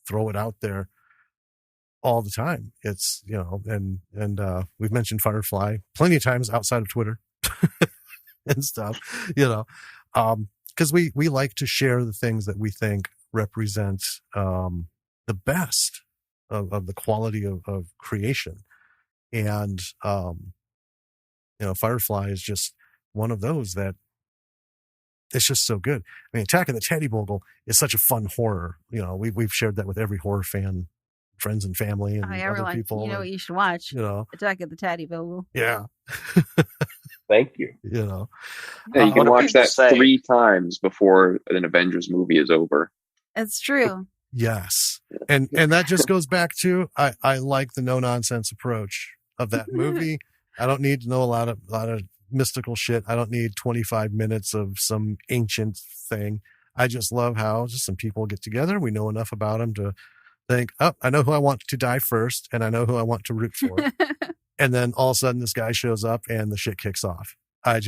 throw it out there all the time. It's and we've mentioned Firefly plenty of times outside of Twitter and stuff, because we like to share the things that we think represent the best of the quality of creation. And Firefly is just one of those that it's just so good. I mean, Attack of the Teddy Bogle is such a fun horror. We've shared that with every horror fan, friends and family, and other people. What you should watch. Attack of the Teddy Bogle. Yeah. Thank you. Yeah, you can watch that 3 times before an Avengers movie is over. It's true. Yes. And that just goes back to, I like the no nonsense approach of that movie. I don't need to know a lot of mystical shit. I don't need 25 minutes of some ancient thing. I just love how just some people get together. We know enough about them to think, oh, I know who I want to die first, and I know who I want to root for. And then all of a sudden this guy shows up and the shit kicks off. I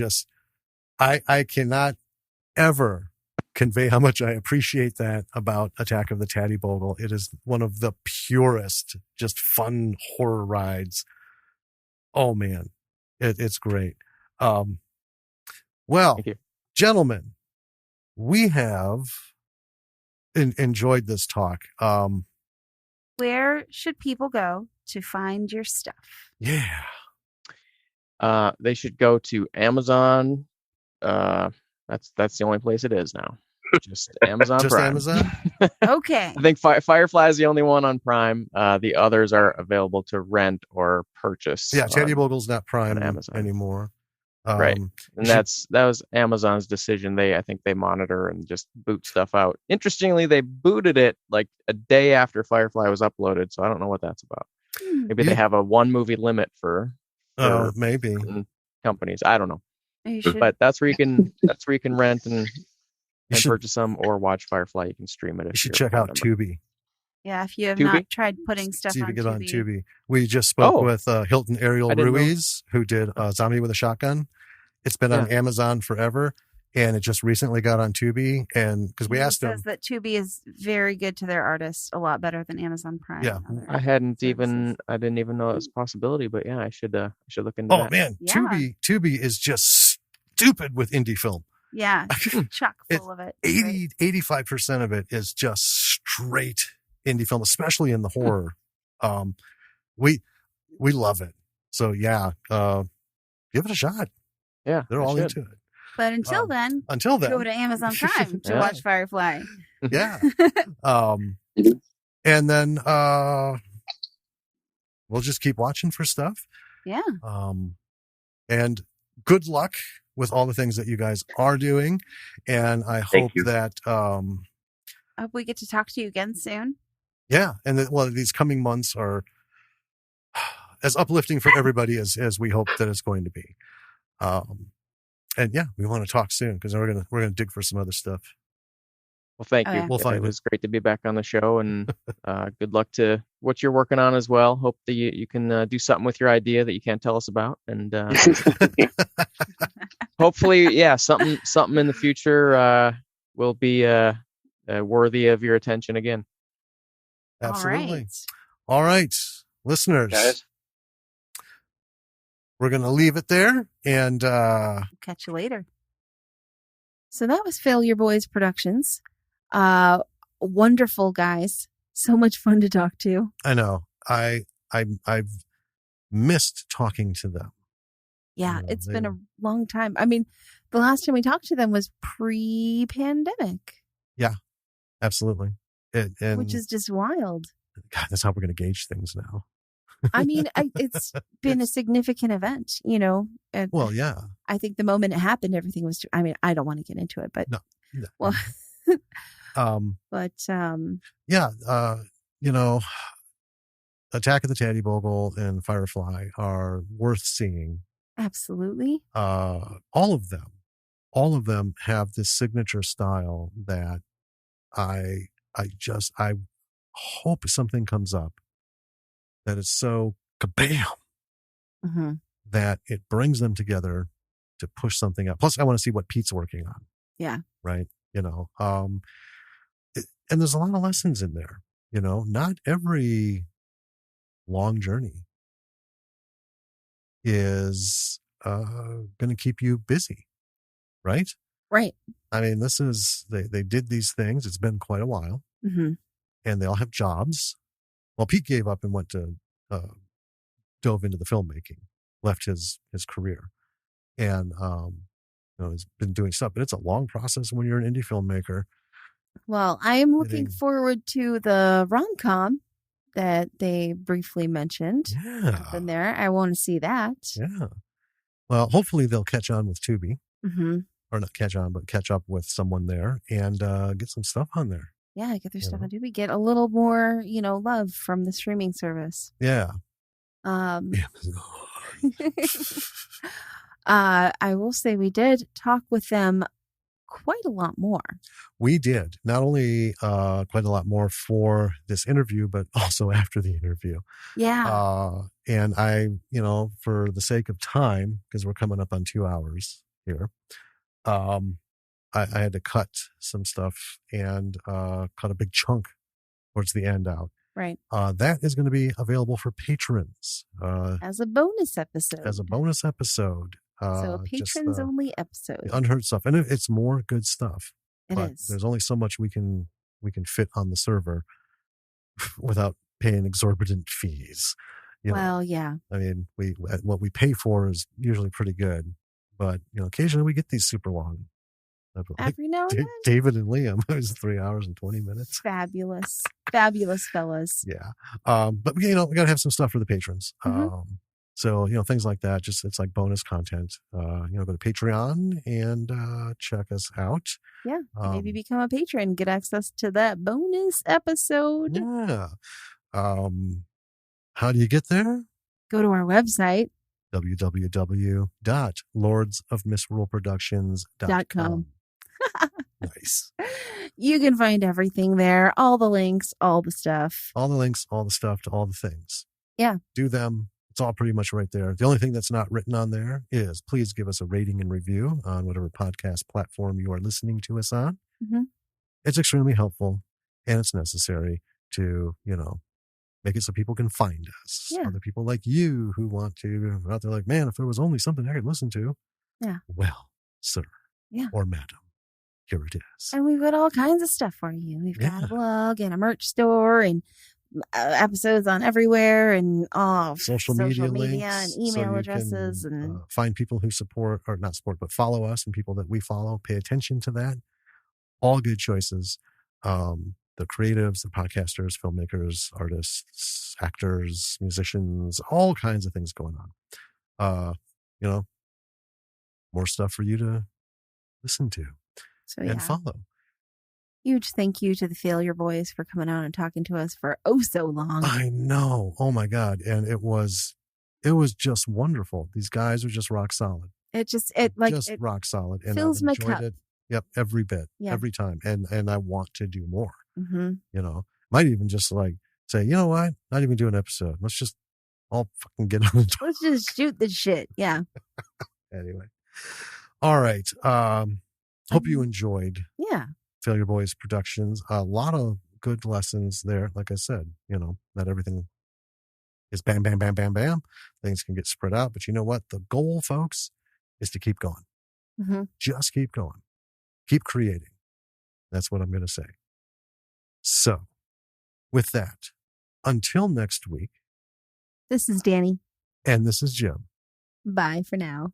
cannot ever convey how much I appreciate that about Attack of the Taddy Bogle. It is one of the purest, just fun horror rides. Oh man, it's great. Well, gentlemen, we have enjoyed this talk. Where should people go to find your stuff? Yeah. They should go to Amazon. That's the only place it is now. Just Amazon Just Prime. Amazon? Okay. I think Firefly is the only one on Prime. The others are available to rent or purchase. Yeah, Teddy Bogle's not Prime on Amazon anymore. Right. And that was Amazon's decision. I think they monitor and just boot stuff out. Interestingly, they booted it like a day after Firefly was uploaded, so I don't know what that's about. Maybe they have a 1 movie limit for maybe companies. I don't know. But that's where you can rent and purchase them or watch Firefly. You can stream it. You should check out Tubi. Yeah, if you have not tried putting stuff on Tubi. We just spoke with Hilton Ariel Ruiz, who did Zombie with a Shotgun. It's been on Amazon forever, and it just recently got on Tubi. And because we asked him, says that Tubi is very good to their artists, a lot better than Amazon Prime. Yeah, I didn't even know it was a possibility, but yeah, I should look into that. Oh man, Tubi is just stupid with indie film. Yeah, chock full of it. 85% of it is just straight indie film, especially in the horror. We love it. So yeah, give it a shot. Yeah, they're all into it. But until then, go to Amazon Prime to watch Firefly. Yeah. And then we'll just keep watching for stuff. Yeah. And good luck with all the things that you guys are doing. And I hope that I hope we get to talk to you again soon. Yeah. And these coming months are as uplifting for everybody as we hope that it's going to be. And yeah, we want to talk soon because we're gonna dig for some other stuff. Well, thank you. We'll find it was great to be back on the show, and good luck to what you're working on as well. Hope that you can do something with your idea that you can't tell us about, and hopefully, something in the future will be worthy of your attention again. Absolutely. All right, listeners. Guys. We're going to leave it there and catch you later. So that was Failureboys Productions. Wonderful guys. So much fun to talk to. I know. I've missed talking to them. Yeah, it's been a long time. I mean, the last time we talked to them was pre-pandemic. Yeah, absolutely. Which is just wild. God, that's how we're going to gauge things now. I mean, it's been a significant event, And well, yeah. I think the moment it happened, everything was. I mean, I don't want to get into it, but no. Well, yeah. Attack of the Taddy Bogle and Firefly are worth seeing. Absolutely. All of them have this signature style that I hope something comes up that is so kabam that it brings them together to push something out. Plus, I want to see what Pete's working on. Yeah. Right. And there's a lot of lessons in there. Not every long journey is going to keep you busy. Right. Right. I mean, they did these things. It's been quite a while, and they all have jobs. Well, Pete gave up and went to dove into the filmmaking, left his career, and has been doing stuff. But it's a long process when you're an indie filmmaker. Well, I am looking forward to the rom-com that they briefly mentioned. Yeah, up in there. I want to see that. Yeah. Well, hopefully they'll catch on with Tubi, or not catch on, but catch up with someone there and get some stuff on there. Yeah, get their stuff on Tubi. Get a little more, love from the streaming service. Yeah. I will say we did talk with them quite a lot more. We did. Not only quite a lot more for this interview, but also after the interview. Yeah. And I, for the sake of time, because we're coming up on 2 hours here, I had to cut some stuff and cut a big chunk towards the end out. Right. That is going to be available for patrons. As a bonus episode. So a patrons only episode. Unheard stuff. And it's more good stuff. It is. There's only so much we can fit on the server without paying exorbitant fees. Yeah. I mean, what we pay for is usually pretty good, but occasionally we get these super long. Every now and then. David and Liam, it was 3 hours and 20 minutes. Fabulous fellas. Yeah. But we got to have some stuff for the patrons. So, things like that, it's like bonus content. Go to Patreon and check us out. Yeah. Maybe become a patron, get access to that bonus episode. Yeah. How do you get there? Go to our website. www.lordsofmisruleproductions.com. Nice. You can find everything there. All the links, all the stuff. All the links, all the stuff to all the things. Yeah. Do them. It's all pretty much right there. The only thing that's not written on there is please give us a rating and review on whatever podcast platform you are listening to us on. It's extremely helpful and it's necessary to, make it so people can find us. Yeah. Other people like you who want to, out there like, man, if there was only something I could listen to. Yeah. Well, sir. Yeah. Or madam. Here it is. And we've got all kinds of stuff for you. We've got a blog and a merch store and episodes on everywhere and social media links and email addresses and find people who support or not support but follow us and people that we follow. Pay attention to that. All good choices. The creatives, the podcasters, filmmakers, artists, actors, musicians, all kinds of things going on. More stuff for you to listen to and follow. Huge thank you to the Failureboys for coming out and talking to us for so long. I know. Oh my God. And it was just wonderful. These guys are just rock solid. Rock solid. And fills my cup. Yep. Every bit, every time. And I want to do more, might even just say, you know what? Not even do an episode. Let's just all fucking get on. Let's just shoot the shit. Yeah. Anyway. All right. Hope you enjoyed. Yeah. Failureboys Productions. A lot of good lessons there. Like I said, not everything is bam, bam, bam, bam, bam. Things can get spread out. But you know what? The goal, folks, is to keep going. Just keep going. Keep creating. That's what I'm going to say. So, with that, until next week. This is Danny. And this is Jim. Bye for now.